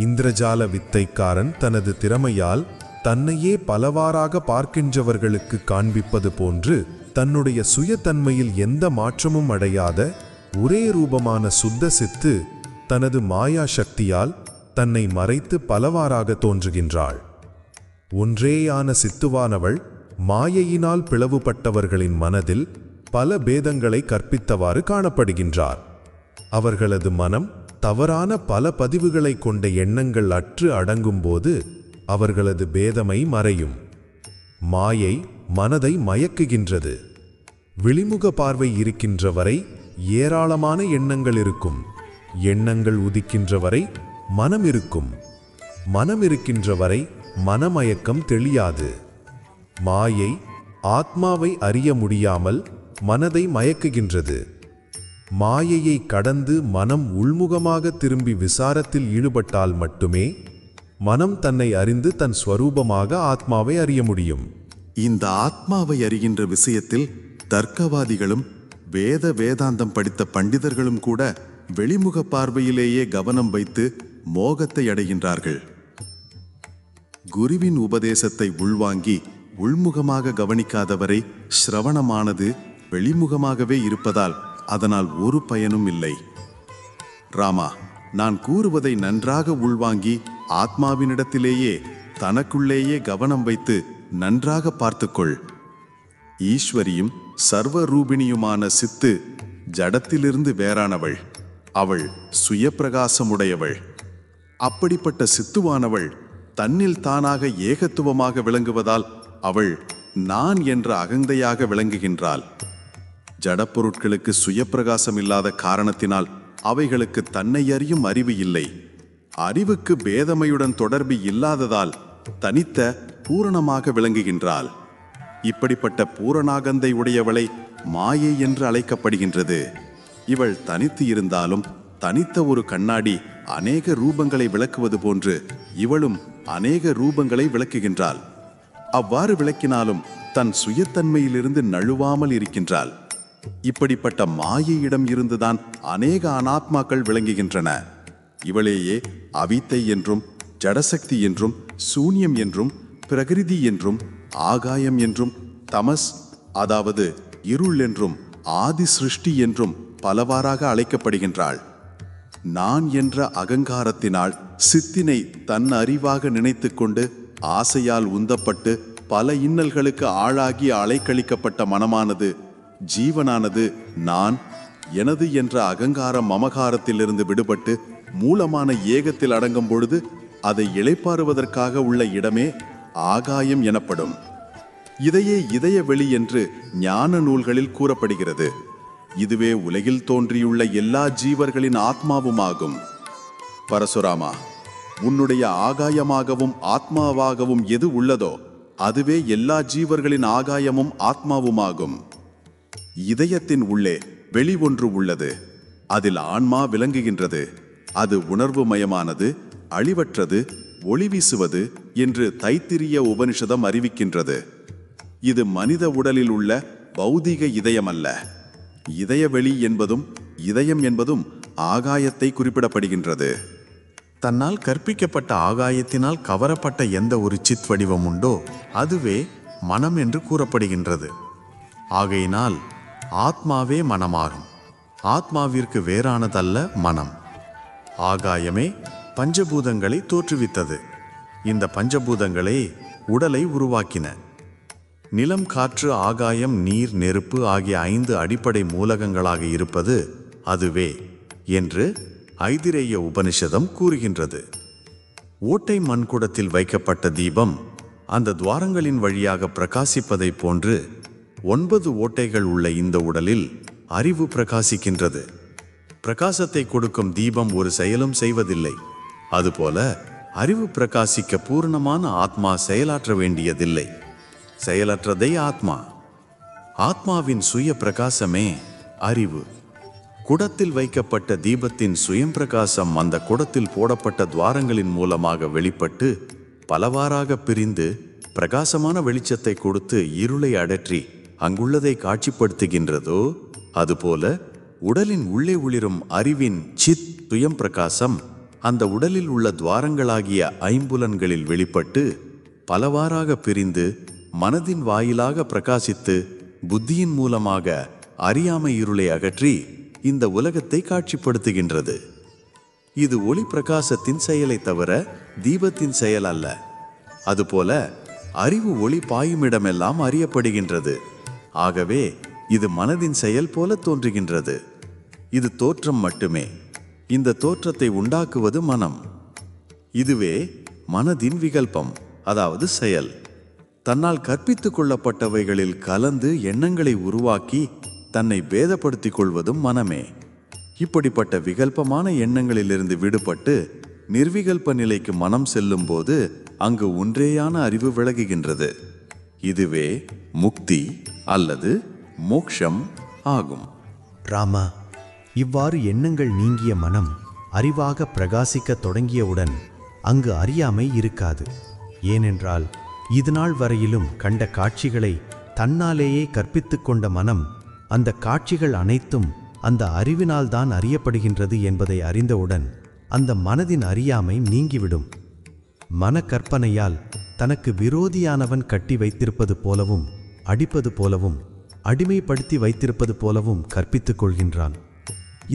இந்திரஜால வித்தைக்காரன் தனது திறமையால் தன்னையே பலவாறாக பார்க்கின்றவர்களுக்கு காண்பிப்பது போன்று தன்னுடைய சுயத்தன்மையில் எந்த மாற்றமும் அடையாத ஒரே ரூபமான சுத்த சித்து தனது மாயா சக்தியால் தன்னை மறைத்து பலவாறாக தோன்றுகின்றாள். ஒன்றேயான சித்துவானவள் மாயையினால் பிளவுபட்டவர்களின் மனதில் பல பேதங்களை கற்பித்தவாறு காணப்படுகின்றார். அவர்களது மனம் தவறான பல பதிவுகளை கொண்ட எண்ணங்கள் அற்று அடங்கும்போது அவர்களது பேதமை மறையும். மாயை மனதை மயக்குகின்றது. விழிமுக பார்வை இருக்கின்ற வரை ஏராளமான எண்ணங்கள் இருக்கும். எண்ணங்கள் உதிக்கின்ற வரை மனம் இருக்கும். மனம் இருக்கின்ற வரை மனமயக்கம் தெளியாது. மாயை ஆத்மாவை அறிய முடியாமல் மனதை மயக்குகின்றது. மாயையை கடந்து மனம் உள்முகமாக திரும்பி விசாரத்தில் ஈடுபட்டால் மட்டுமே மனம் தன்னை அறிந்து தன் ஸ்வரூபமாக ஆத்மாவை அறிய முடியும். இந்த ஆத்மாவை அறிகின்ற விஷயத்தில் தர்க்கவாதிகளும் வேதாந்தம் படித்த பண்டிதர்களும் கூட வெளிமுக பார்வையிலேயே கவனம் வைத்து மோகத்தை அடைகின்றார்கள். குருவின் உபதேசத்தை உள்வாங்கி உள்முகமாக கவனிக்காதவரை சிரவணமானது வெளிமுகமாகவே இருப்பதால் அதனால் ஒரு பயனும் இல்லை. ராமா, நான் கூறுவதை நன்றாக உள்வாங்கி ஆத்மாவினிடத்திலேயே தனக்குள்ளேயே கவனம் வைத்து நன்றாக பார்த்துக்கொள். ஈஸ்வரியும் சர்வரூபிணியுமான சித்து ஜடத்திலிருந்து வேறானவள். அவள் சுயப்பிரகாசமுடையவள். அப்படிப்பட்ட சித்துவானவள் தன்னில் தானாக ஏகத்துவமாக விளங்குவதால் அவள் நான் என்ற அகந்தையாக விளங்குகின்றாள். ஜடப்பொருட்களுக்கு சுயப்பிரகாசம் இல்லாத காரணத்தினால் அவைகளுக்கு தன்னை அறியும் அறிவு இல்லை. அறிவுக்கு பேதமையுடன் தொடர்பு இல்லாததால் தனித்த பூரணமாக விளங்குகின்றாள். இப்படிப்பட்ட பூரணாகந்தை உடையவளை மாயை என்று அழைக்கப்படுகின்றது. இவள் தனித்து இருந்தாலும் தனித்த ஒரு கண்ணாடி அநேக ரூபங்களை விளக்குவது போன்று இவளும் அநேக ரூபங்களை விளக்குகின்றாள். அவ்வாறு விளக்கினாலும் தன் சுயத்தன்மையிலிருந்து நழுவாமல் இருக்கின்றாள். இப்படிப்பட்ட மாயையிடம் இருந்துதான் அநேக அனாத்மாக்கள் விளங்குகின்றன. இவளேயே அவித்தை என்றும் ஜடசக்தி என்றும் சூன்யம் என்றும் பிரகிருதி என்றும் ஆகாயம் என்றும் தமஸ் அதாவது இருள் என்றும் ஆதி சிருஷ்டி என்றும் பலவாறாக அழைக்கப்படுகின்றாள். நான் என்ற அகங்காரத்தினால் சித்தினை தன் அறிவாக நினைத்து கொண்டு ஆசையால் உந்தப்பட்டு பல இன்னல்களுக்கு ஆளாகி அலைக்கழிக்கப்பட்ட மனமானது ஜீவனானது நான் எனது என்ற அகங்கார மமகாரத்திலிருந்து விடுபட்டு மூலமான ஏகத்தில் அடங்கும் பொழுது அதை இளைப்பாறுவதற்காக உள்ள இடமே ஆகாயம் எனப்படும். இதையே இதய வெளி என்று ஞான நூல்களில் கூறப்படுகிறது. இதுவே உலகில் தோன்றியுள்ள எல்லா ஜீவர்களின் ஆத்மாவுமாகும். பரசுராமா, உன்னுடைய ஆகாயமாகவும் ஆத்மாவாகவும் எது உள்ளதோ அதுவே எல்லா ஜீவர்களின் ஆகாயமும் ஆத்மாவுமாகும். இதயத்தின் உள்ளே வெளி ஒன்று உள்ளது. அதில் ஆன்மா விளங்குகின்றது. அது உணர்வு மயமானது, அழிவற்றது, ஒளி வீசுவது என்று தைத்திரிய உபனிஷதம் அறிவிக்கின்றது. இது மனித உடலில் உள்ள பௌதிக இதயமல்ல. இதயவெளி என்பதும் இதயம் என்பதும் ஆகாயத்தை குறிப்பிடப்படுகின்றது. தன்னால் கற்பிக்கப்பட்ட ஆகாயத்தினால் கவரப்பட்ட எந்த ஒரு சித் வடிவம் உண்டோ அதுவே மனம் என்று கூறப்படுகின்றது. ஆகையினால் ஆத்மாவே மனமாகும். ஆத்மாவிற்கு வேறானதல்ல மனம். ஆகாயமே பஞ்சபூதங்களை தோற்றுவித்தது. இந்த பஞ்சபூதங்களே உடலை உருவாக்கின. நிலம், காற்று, ஆகாயம், நீர், நெருப்பு ஆகிய 5 அடிப்படை மூலகங்களாக இருப்பது அதுவே என்று ஐதிரேய உபனிஷதம் கூறுகின்றது. ஓட்டை மண்குடத்தில் வைக்கப்பட்ட தீபம் அந்த துவாரங்களின் வழியாக பிரகாசிப்பதைப் போன்று 9 ஓட்டைகள் உள்ள இந்த உடலில் அறிவு பிரகாசிக்கின்றது. பிரகாசத்தை கொடுக்கும் தீபம் ஒரு செயலும் செய்வதில்லை. அதுபோல அறிவு பிரகாசிக்க பூர்ணமான ஆத்மா செயலாற்ற வேண்டியதில்லை. செயலற்றதை ஆத்மா. ஆத்மாவின் சுய பிரகாசமே அறிவு. குடத்தில் வைக்கப்பட்ட தீபத்தின் சுயம் பிரகாசம் அந்த குடத்தில் போடப்பட்ட துவாரங்களின் மூலமாக வெளிப்பட்டு பலவாறாக பிரிந்து பிரகாசமான வெளிச்சத்தை கொடுத்து இருளை அடற்றி அங்குள்ளதை காட்சிப்படுத்துகின்றதோ அதுபோல உடலின் உள்ளே ஒளிரும் அறிவின் சித் சுயம் பிரகாசம் அந்த உடலில் உள்ள துவாரங்களாகிய ஐம்புலன்களில் வெளிப்பட்டு பலவாறாக பிரிந்து மனதின் வாயிலாக பிரகாசித்து புத்தியின் மூலமாக அறியாமை இருளை அகற்றி இந்த உலகத்தை காட்சிப்படுத்துகின்றது. இது ஒளி பிரகாசத்தின் செயலை தவிர தீபத்தின் செயல் அல்ல. அதுபோல அறிவு ஒளி பாயுமிடமெல்லாம் அறியப்படுகின்றது. ஆகவே இது மனதின் செயல் போல தோன்றுகின்றது. இது தோற்றம் மட்டுமே. இந்த தோற்றத்தை உண்டாக்குவது மனம். இதுவே மனதின் விகல்பம், அதாவது செயல். தன்னால் கற்பித்துக் கொள்ளப்பட்டவைகளில் கலந்து எண்ணங்களை உருவாக்கி தன்னை பேதப்படுத்திக் கொள்வதும் மனமே. இப்படிப்பட்ட விகல்பமான எண்ணங்களிலிருந்து விடுபட்டு நிர்விகல்ப நிலைக்கு மனம் செல்லும் போது அங்கு ஒன்றேயான அறிவு விளங்குகின்றது. இதுவே முக்தி அல்லது மோக்ஷம் ஆகும். ராமா, இவ்வாறு எண்ணங்கள் நீங்கிய மனம் அறிவாக பிரகாசிக்க தொடங்கியவுடன் அங்கு அறியாமை இருக்காது. ஏனென்றால் இதுநாள் வரையிலும் கண்ட காட்சிகளை தன்னாலேயே கற்பித்துக் கொண்ட மனம் அந்த காட்சிகள் அனைத்தும் அந்த அறிவினால்தான் அறியப்படுகின்றது என்பதை அறிந்தவுடன் அந்த மனதின் அறியாமை நீங்கிவிடும். மனக்கற்பனையால் தனக்கு விரோதியானவன் கட்டி வைத்திருப்பது போலவும் அடிப்பது போலவும் அடிமைப்படுத்தி வைத்திருப்பது போலவும் கற்பித்துக் கொள்கின்றான்.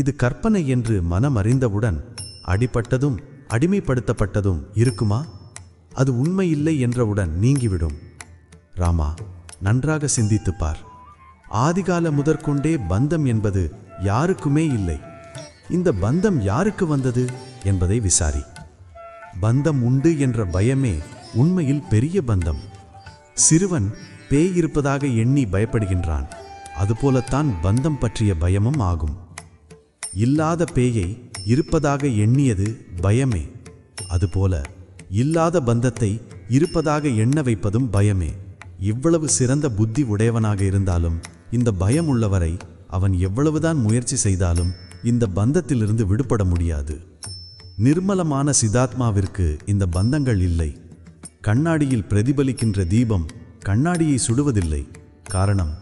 இது கற்பனை என்று மனம் அறிந்தவுடன் அடிப்பட்டதும் அடிமைப்படுத்தப்பட்டதும் இருக்குமா? அது உண்மையில்லை என்றவுடன் நீங்கிவிடும். ராமா, நன்றாக சிந்தித்துப்பார். ஆதிகால முதற்கொண்டே பந்தம் என்பது யாருக்குமே இல்லை. இந்த பந்தம் யாருக்கு வந்தது என்பதை விசாரி. பந்தம் உண்டு என்ற பயமே உண்மையில் பெரிய பந்தம். சிறுவன் பேய் இருப்பதாக எண்ணி பயப்படுகின்றான். அதுபோலத்தான் பந்தம் பற்றிய பயமும் ஆகும். இல்லாத பேயை இருப்பதாக எண்ணியது பயமே. அதுபோல இல்லாத பந்தத்தை இருப்பதாக எண்ண வைப்பதும் பயமே. இவ்வளவு சிறந்த புத்தி உடையவனாக இருந்தாலும் இந்த பயம் உள்ளவரை அவன் எவ்வளவுதான் முயற்சி செய்தாலும் இந்த பந்தத்திலிருந்து விடுபட முடியாது. நிர்மலமான சிதாத்மாவிற்கு இந்த பந்தங்கள் இல்லை. கண்ணாடியில் பிரதிபலிக்கின்ற தீபம் கண்ணாடியை சுடுவதில்லை. காரணம்,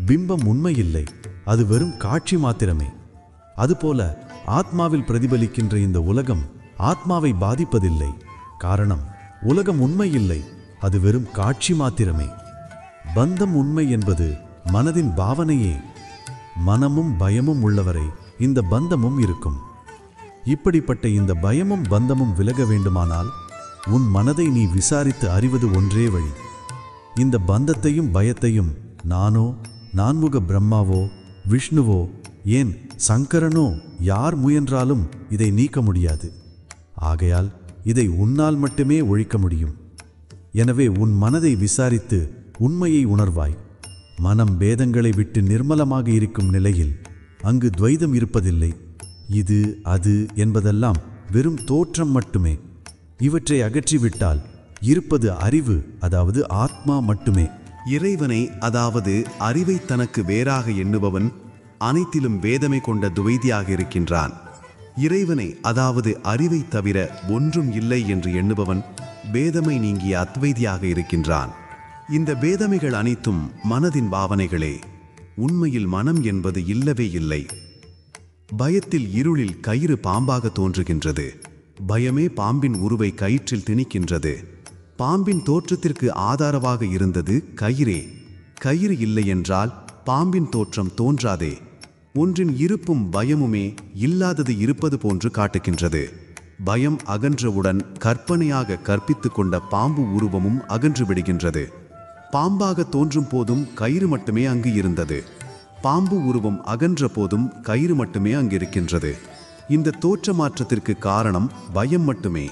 பிம்பம் உண்மையில்லை, அது வெறும் காட்சி மாத்திரமே. அதுபோல ஆத்மாவில் பிரதிபலிக்கின்ற இந்த உலகம் ஆத்மாவை பாதிப்பதில்லை. காரணம், உலகம் உண்மையில்லை, அது வெறும் காட்சி மாத்திரமே. பந்தம் உண்மை என்பது மனதின் பாவனையே. மனமும் பயமும் உள்ளவரை இந்த பந்தமும் இருக்கும். இப்படிப்பட்ட இந்த பயமும் பந்தமும் விலக வேண்டுமானால் உன் மனதை நீ விசாரித்து அறிவது ஒன்றே வழி. இந்த பந்தத்தையும் பயத்தையும் நானோ, நான்முக பிரம்மாவோ, விஷ்ணுவோ, ஏன் சங்கரனோ யார் முயன்றாலும் இதை நீக்க முடியாது. ஆகையால் இதை உன்னால் மட்டுமே ஒழிக்க முடியும். எனவே உன் மனதை விசாரித்து உண்மையை உணர்வாய். மனம் பேதங்களை விட்டு நிர்மலமாக இருக்கும் நிலையில் அங்கு துவைதம் இருப்பதில்லை. இது அது என்பதெல்லாம் வெறும் தோற்றம் மட்டுமே. இவற்றை அகற்றிவிட்டால் இருப்பது அறிவு, அதாவது ஆத்மா மட்டுமே. இறைவனை, அதாவது அறிவை தனக்கு வேறாக எண்ணுபவன் அனைத்திலும் வேதமை கொண்ட துவைதியாக இருக்கின்றான். இறைவனை, அதாவது அறிவை தவிர ஒன்றும் இல்லை என்று எண்ணுபவன் பேதமை நீங்கிய அத்வைதியாக இருக்கின்றான். இந்த பேதமைகள் அனைத்தும் மனதின் பாவனைகளே. உண்மையில் மனம் என்பது இல்லவே இல்லை. பயத்தில் இருளில் கயிறு பாம்பாக தோன்றுகின்றது. பயமே பாம்பின் உருவை கயிற்றில் திணிக்கின்றது. பாம்பின் தோற்றத்திற்கு ஆதாரமாக இருந்தது கயிறே. கயிறு இல்லை என்றால் பாம்பின் தோற்றம் தோன்றாதே. ஒன்றின் இருப்பும் பயமுமே இல்லாதது இருப்பது போன்று காட்டுகின்றது. பயம் அகன்றவுடன் கற்பனையாக கற்பித்து கொண்ட பாம்பு உருவமும் அகன்று விடுகின்றது. பாம்பாக தோன்றும் போதும் கயிறு மட்டுமே அங்கு இருந்தது. பாம்பு உருவம் அகன்ற போதும் கயிறு மட்டுமே அங்கிருக்கின்றது. இந்த தோற்ற மாற்றத்திற்கு காரணம் பயம் மட்டுமே.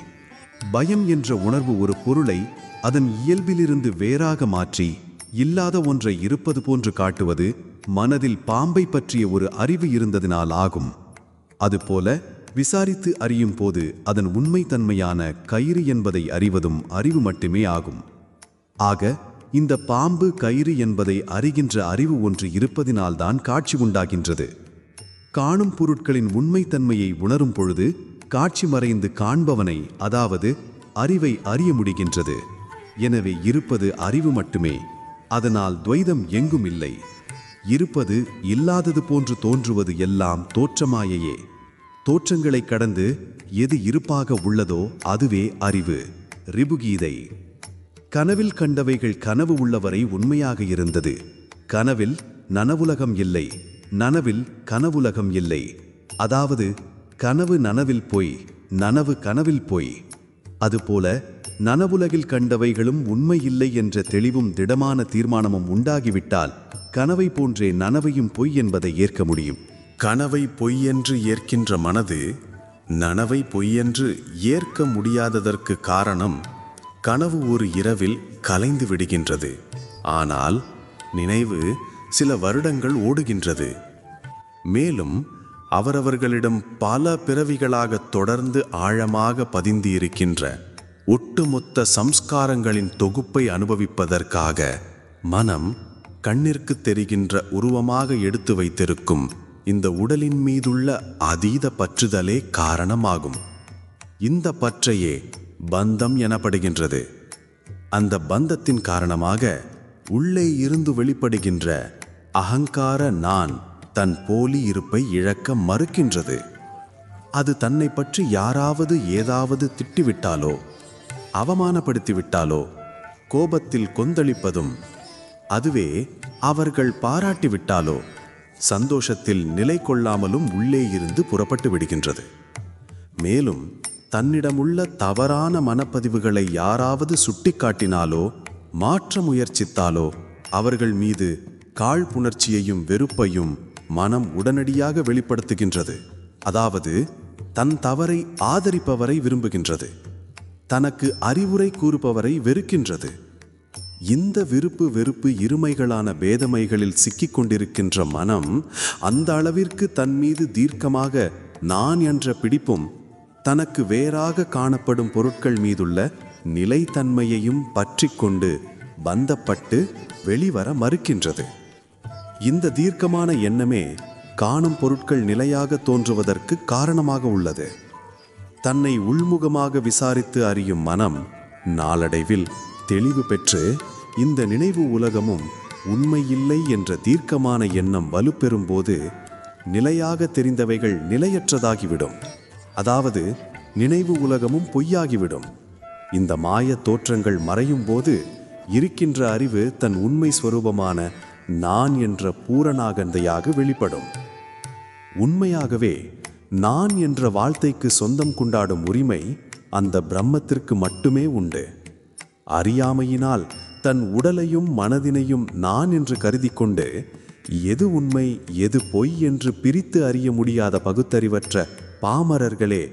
பயம் என்ற உணர்வு ஒரு பொருளை அதன் இயல்பிலிருந்து வேறாக மாற்றி இல்லாத ஒன்றை இருப்பது போன்று காட்டுவது மனதில் பாம்பை பற்றிய ஒரு அறிவு இருந்ததினால் ஆகும். அதுபோல விசாரித்து அறியும் போது அதன் உண்மைத்தன்மையான கயிறு என்பதை அறிவதும் அறிவு மட்டுமே ஆகும். ஆக இந்த பாம்பு கயிறு என்பதை அறிகின்ற அறிவு ஒன்று இருப்பதினால்தான் காட்சி உண்டாகின்றது. காணும் பொருட்களின் உண்மைத்தன்மையை உணரும் பொழுது காட்சி மறைந்து காண்பவனை, அதாவது அறிவை அறிய முடிகின்றது. எனவே இருப்பது அறிவு மட்டுமே. அதனால் துவைதம் எங்கும் இல்லை. இருப்பது இல்லாதது போன்று தோன்றுவது எல்லாம் தோற்றமாயையே. தோற்றங்களை கடந்து எது இருப்பாக உள்ளதோ அதுவே அறிவு. ரிபுகீதை. கனவில் கண்டவைகள் கனவு உள்ளவரை உண்மையாக இருந்தது. கனவில் நனவுலகம் இல்லை, நனவில் கனவுலகம் இல்லை. அதாவது கனவு நனவில் போய், நனவு கனவில் போய். அதுபோல நனவுலகில் கண்டவைகளும் உண்மை இல்லை என்ற தெளிவும் திடமான தீர்மானமும் உண்டாகிவிட்டால் கனவை போன்றே நனவையும் பொய் என்பதை ஏற்க முடியும். கனவை பொய்யென்று ஏற்கின்ற மனது நனவை பொய்யென்று ஏற்க முடியாததற்கு காரணம் கனவு ஒரு இரவில் கலைந்து விடுகின்றது. ஆனால் நினைவு சில வருடங்கள் ஓடுகின்றது. மேலும் அவரவர்களிடம் பல பிறவிகளாக தொடர்ந்து ஆழமாக பதிந்து இருக்கின்ற ஒட்டுமொத்த சம்ஸ்காரங்களின் தொகுப்பை அனுபவிப்பதற்காக மனம் கண்ணிற்கு தெரிகின்ற உருவமாக எடுத்து வைத்திருக்கும் இந்த உடலின் மீதுள்ள அதீத பற்றுதலே காரணமாகும். இந்த பற்றையே பந்தம் எனப்படுகின்றது. அந்த பந்தத்தின் காரணமாக உள்ளே இருந்து வெளிப்படுகின்ற அகங்கார நான் தன் போலி இருப்பை இழக்க மறுக்கின்றது. அது தன்னை பற்றி யாராவது ஏதாவது திட்டிவிட்டாலோ, அவமானப்படுத்திவிட்டாலோ கோபத்தில் கொந்தளிப்பதும், அதுவே அவர்கள் பாராட்டிவிட்டாலோ சந்தோஷத்தில் நிலை கொள்ளாமலும் உள்ளே இருந்து புறப்பட்டு விடுகின்றது. மேலும் தன்னிடமுள்ள தவறான மனப்பதிவுகளை யாராவது சுட்டிக்காட்டினாலோ மாற்ற முயற்சித்தாலோ அவர்கள் மீது காழ்ப்புணர்ச்சியையும் வெறுப்பையும் மனம் உடனடியாக வெளிப்படுத்துகின்றது. அதாவது தன் தவறை ஆதரிப்பவரை விரும்புகின்றது, தனக்கு அறிவுரை கூறுபவரை வெறுக்கின்றது. இந்த விருப்பு வெறுப்பு இருமைகளான பேதமைகளில் சிக்கிக் கொண்டிருக்கின்ற மனம் அந்த அளவிற்கு தன் மீது தீர்க்கமாக நான் என்ற பிடிப்பும் தனக்கு வேறாக காணப்படும் பொருட்கள் மீதுள்ள நிலைத்தன்மையையும் பற்றி கொண்டு பந்தப்பட்டு வெளிவர மறுக்கின்றது. இந்த தீர்க்கமான எண்ணமே காணும் பொருட்கள் நிலையாக தோன்றுவதற்கு காரணமாக உள்ளது. தன்னை உள்முகமாக விசாரித்து அறியும் மனம் நாளடைவில் தெளிவு பெற்று இந்த நினைவு உலகமும் உண்மையில்லை என்ற தீர்க்கமான எண்ணம் வலுப்பெறும் போது நிலையாக தெரிந்தவைகள் நிலையற்றதாகிவிடும். அதாவது நினைவு உலகமும் பொய்யாகிவிடும். இந்த மாய தோற்றங்கள் மறையும் போது இருக்கின்ற அறிவு தன் உண்மை ஸ்வரூபமான நான் என்ற பூரணாகந்தையாக வெளிப்படும். உண்மையாகவே நான் என்ற வார்த்தைக்கு சொந்தம் கொண்டாடும் உரிமை அந்த பிரம்மத்திற்கு மட்டுமே உண்டு. அறியாமையினால் தன் உடலையும் மனதினையும் நான் என்று கருதி கொண்டு எது உண்மை எது பொய் என்று பிரித்து அறிய முடியாத பகுத்தறிவற்ற பாமரர்களே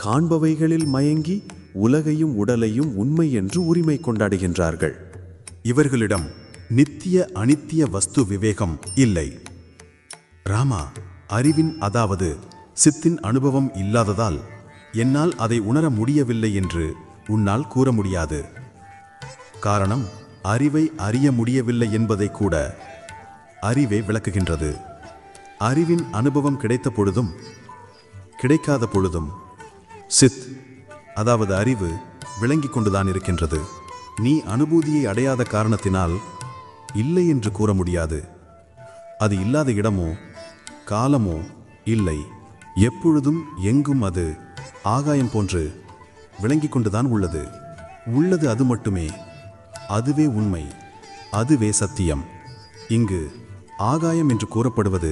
காண்பவைகளில் மயங்கி உலகையும் உடலையும் உண்மை என்று உரிமை கொண்டாடுகின்றார்கள். இவர்களிடம் நித்திய அனித்திய வஸ்து விவேகம் இல்லை. ராமா, அறிவின் அதாவது சித்தின் அனுபவம் இல்லாததால் என்னால் அதை உணர முடியவில்லை என்று உன்னால் கூற முடியாது. காரணம், அறிவை அறிய முடியவில்லை என்பதை கூட அறிவே விளக்குகின்றது. அறிவின் அனுபவம் கிடைத்த பொழுதும் கிடைக்காத பொழுதும் சித், அதாவது அறிவு விளங்கி கொண்டுதான் இருக்கின்றது. நீ அனுபூதியை அடையாத காரணத்தினால் இல்லை என்று கூற முடியாது. அது இல்லாத இடமோ காலமோ இல்லை. எப்பொழுதும் எங்கும் அது ஆகாயம் போன்று விளங்கி கொண்டுதான் உள்ளது. உள்ளது அது மட்டுமே. அதுவே உண்மை, அதுவே சத்தியம். இங்கு ஆகாயம் என்று கூறப்படுவது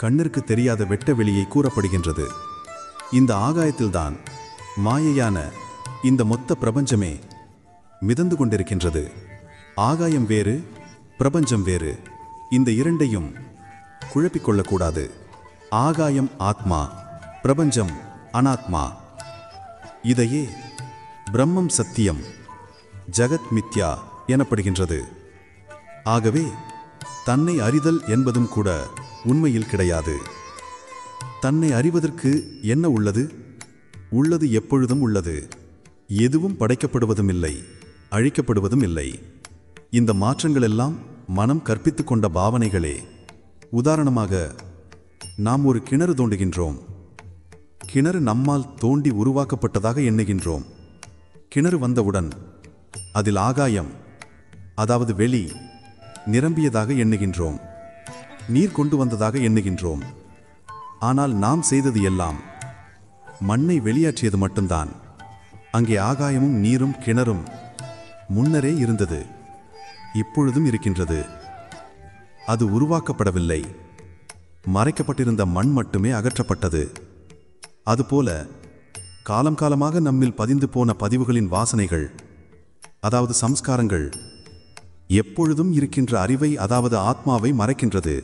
கண்ணிற்கு தெரியாத வெட்ட வெளியை கூறப்படுகின்றது. இந்த ஆகாயத்தில்தான் மாயையான இந்த மொத்த பிரபஞ்சமே மிதந்து கொண்டிருக்கின்றது. ஆகாயம் வேறு, பிரபஞ்சம் வேறு. இந்த இரண்டையும் குழப்பிக்கொள்ளக்கூடாது. ஆகாயம் ஆத்மா, பிரபஞ்சம் அனாத்மா. இதையே பிரம்மம் சத்தியம், ஜகத் மித்யா எனப்படுகின்றது. ஆகவே தன்னை அறிதல் என்பதும் கூட உண்மையில் கிடையாது. தன்னை அறிவதற்கு என்ன உள்ளது? உள்ளது எப்பொழுதும் உள்ளது. எதுவும் படைக்கப்படுவதும் இல்லை, அழிக்கப்படுவதும் இல்லை. இந்த மாற்றங்களெல்லாம் மனம் கற்பித்து கொண்ட பாவனைகளே. உதாரணமாக, நாம் ஒரு கிணறு தோண்டுகின்றோம். கிணறு நம்மால் தோண்டி உருவாக்கப்பட்டதாக எண்ணுகின்றோம். கிணறு வந்தவுடன் அதில் ஆகாயம், அதாவது வெளி, நிரம்பியதாக எண்ணுகின்றோம். நீர் கொண்டு வந்ததாக எண்ணுகின்றோம். ஆனால் நாம் செய்தது எல்லாம் மண்ணை வெளியேற்றியது மட்டும்தான். அங்கே ஆகாயமும் நீரும் கிணறும் முன்னரே இருந்தது, இப்பொழுதும் இருக்கின்றது. அது உருவாக்கப்படவில்லை. மறைக்கப்பட்டிருந்த மண் மட்டுமே அகற்றப்பட்டது. அதுபோல காலம் காலமாக நம்மில் பதிந்து போன பதிவுகளின் வாசனைகள், அதாவது சம்ஸ்காரங்கள், எப்பொழுதும் இருக்கின்ற அறிவை, அதாவது ஆத்மாவை மறைக்கின்றது.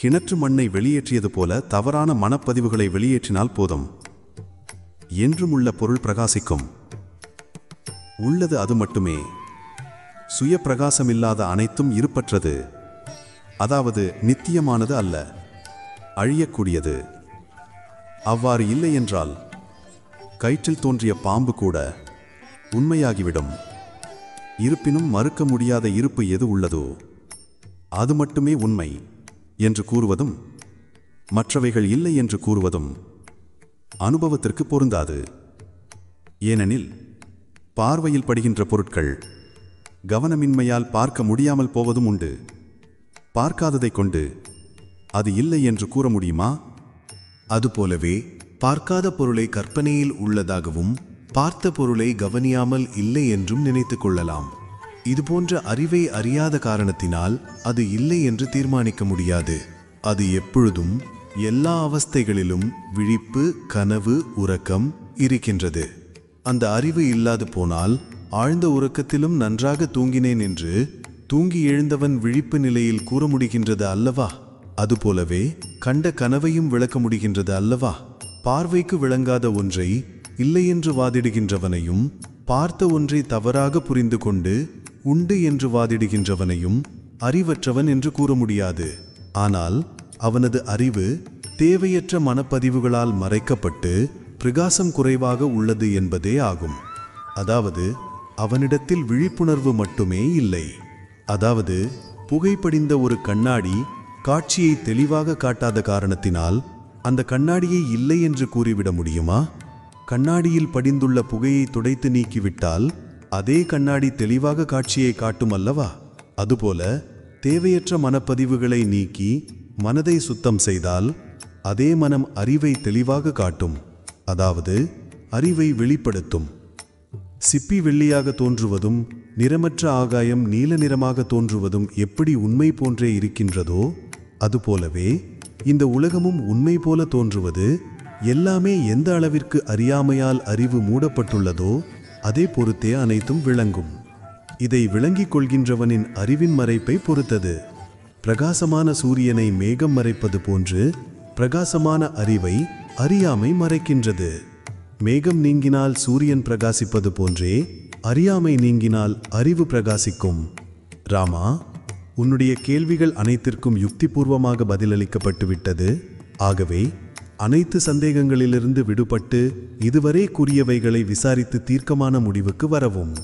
கிணற்று மண்ணை வெளியேற்றியது போல தவறான மனப்பதிவுகளை வெளியேற்றினால் போதும். என்றும் உள்ள பொருள் பிரகாசிக்கும். உள்ளது அது மட்டுமே. சுய பிரகாசமில்லாத அனைத்தும் இருப்பற்றது, அதாவது நித்தியமானது அல்ல, அழியக்கூடியது. அவ்வாறு இல்லை என்றால் கயிற்றில் தோன்றிய பாம்பு கூட உண்மையாகிவிடும். இருப்பினும் மறுக்க முடியாத இருப்பு எது உள்ளதோ அது மட்டுமே உண்மை என்று கூறுவதும் மற்றவைகள் இல்லை என்று கூறுவதும் அனுபவத்திற்கு பொருந்தாது. ஏனெனில் பார்வையில் படுகின்ற பொருட்கள் கவனமின்மையால் பார்க்க முடியாமல் போவதும் உண்டு. பார்க்காததை கொண்டு அது இல்லை என்று கூற முடியுமா? அதுபோலவே பார்க்காத பொருளை கற்பனையில் உள்ளதாகவும் பார்த்த பொருளை கவனியாமல் இல்லை என்றும் நினைத்து கொள்ளலாம். இதுபோன்ற அறிவை அறியாத காரணத்தினால் அது இல்லை என்று தீர்மானிக்க முடியாது. அது எப்பொழுதும் எல்லா அவஸ்தைகளிலும் விழிப்பு, கனவு, உறக்கம் இருக்கின்றது. அந்த அறிவு இல்லாது போனால் ஆழ்ந்த உறக்கத்திலும் நன்றாக தூங்கினேன் என்று தூங்கி எழுந்தவன் விழிப்பு நிலையில் கூற முடிகின்றது அல்லவா? அதுபோலவே கண்ட கனவையும் விளக்க முடிகின்றது அல்லவா? பார்வைக்கு விளங்காத ஒன்றை இல்லை என்று வாதிடுகின்றவனையும், பார்த்த ஒன்றை தவறாக புரிந்து கொண்டு உண்டு என்று வாதிடுகின்றவனையும் அறிவற்றவன் என்று கூற முடியாது. ஆனால் அவனது அறிவு தேவையற்ற மனப்பதிவுகளால் மறைக்கப்பட்டு பிரகாசம் குறைவாக உள்ளது என்பதே ஆகும். அதாவது அவனிடத்தில் விழிப்புணர்வு மட்டுமே இல்லை. அதாவது புகைப்படிந்த ஒரு கண்ணாடி காட்சியை தெளிவாக காட்டாத காரணத்தினால் அந்த கண்ணாடியை இல்லை என்று கூறிவிட முடியுமா? கண்ணாடியில் படிந்துள்ள புகையை துடைத்து நீக்கிவிட்டால் அதே கண்ணாடி தெளிவாக காட்சியை காட்டும் அல்லவா? அதுபோல தேவையற்ற மனப்பதிவுகளை நீக்கி மனதை சுத்தம் செய்தால் அதே மனம் அறிவை தெளிவாக காட்டும், அதாவது அறிவை வெளிப்படுத்தும். சிப்பி வெள்ளியாக தோன்றுவதும் நிறமற்ற ஆகாயம் நீல நிறமாக தோன்றுவதும் எப்படி உண்மை போன்றே இருக்கின்றதோ அதுபோலவே இந்த உலகமும் உண்மை போல தோன்றுவது எல்லாமே எந்த அளவிற்கு அறியாமையால் அறிவு மூடப்பட்டுள்ளதோ அதே பொறுத்தே அனைத்தும் விளங்கும். இதை விளங்கிக் கொள்கின்றவனின் அறிவின் மறைப்பை பொறுத்தது. பிரகாசமான சூரியனை மேகம் மறைப்பது போன்று பிரகாசமான அறிவை அறியாமை மறைக்கின்றது. மேகம் நீங்கினால் சூரியன் பிரகாசிப்பது போன்றே அறியாமை நீங்கினால் அறிவு பிரகாசிக்கும். ராமா, உன்னுடைய கேள்விகள் அனைத்திற்கும் யுக்திபூர்வமாக பதிலளிக்கப்பட்டு விட்டது. ஆகவே அனைத்து சந்தேகங்களிலிருந்து விடுபட்டு இதுவரை கூறியவைகளை விசாரித்து தீர்க்கமான முடிவுக்கு வரவும்.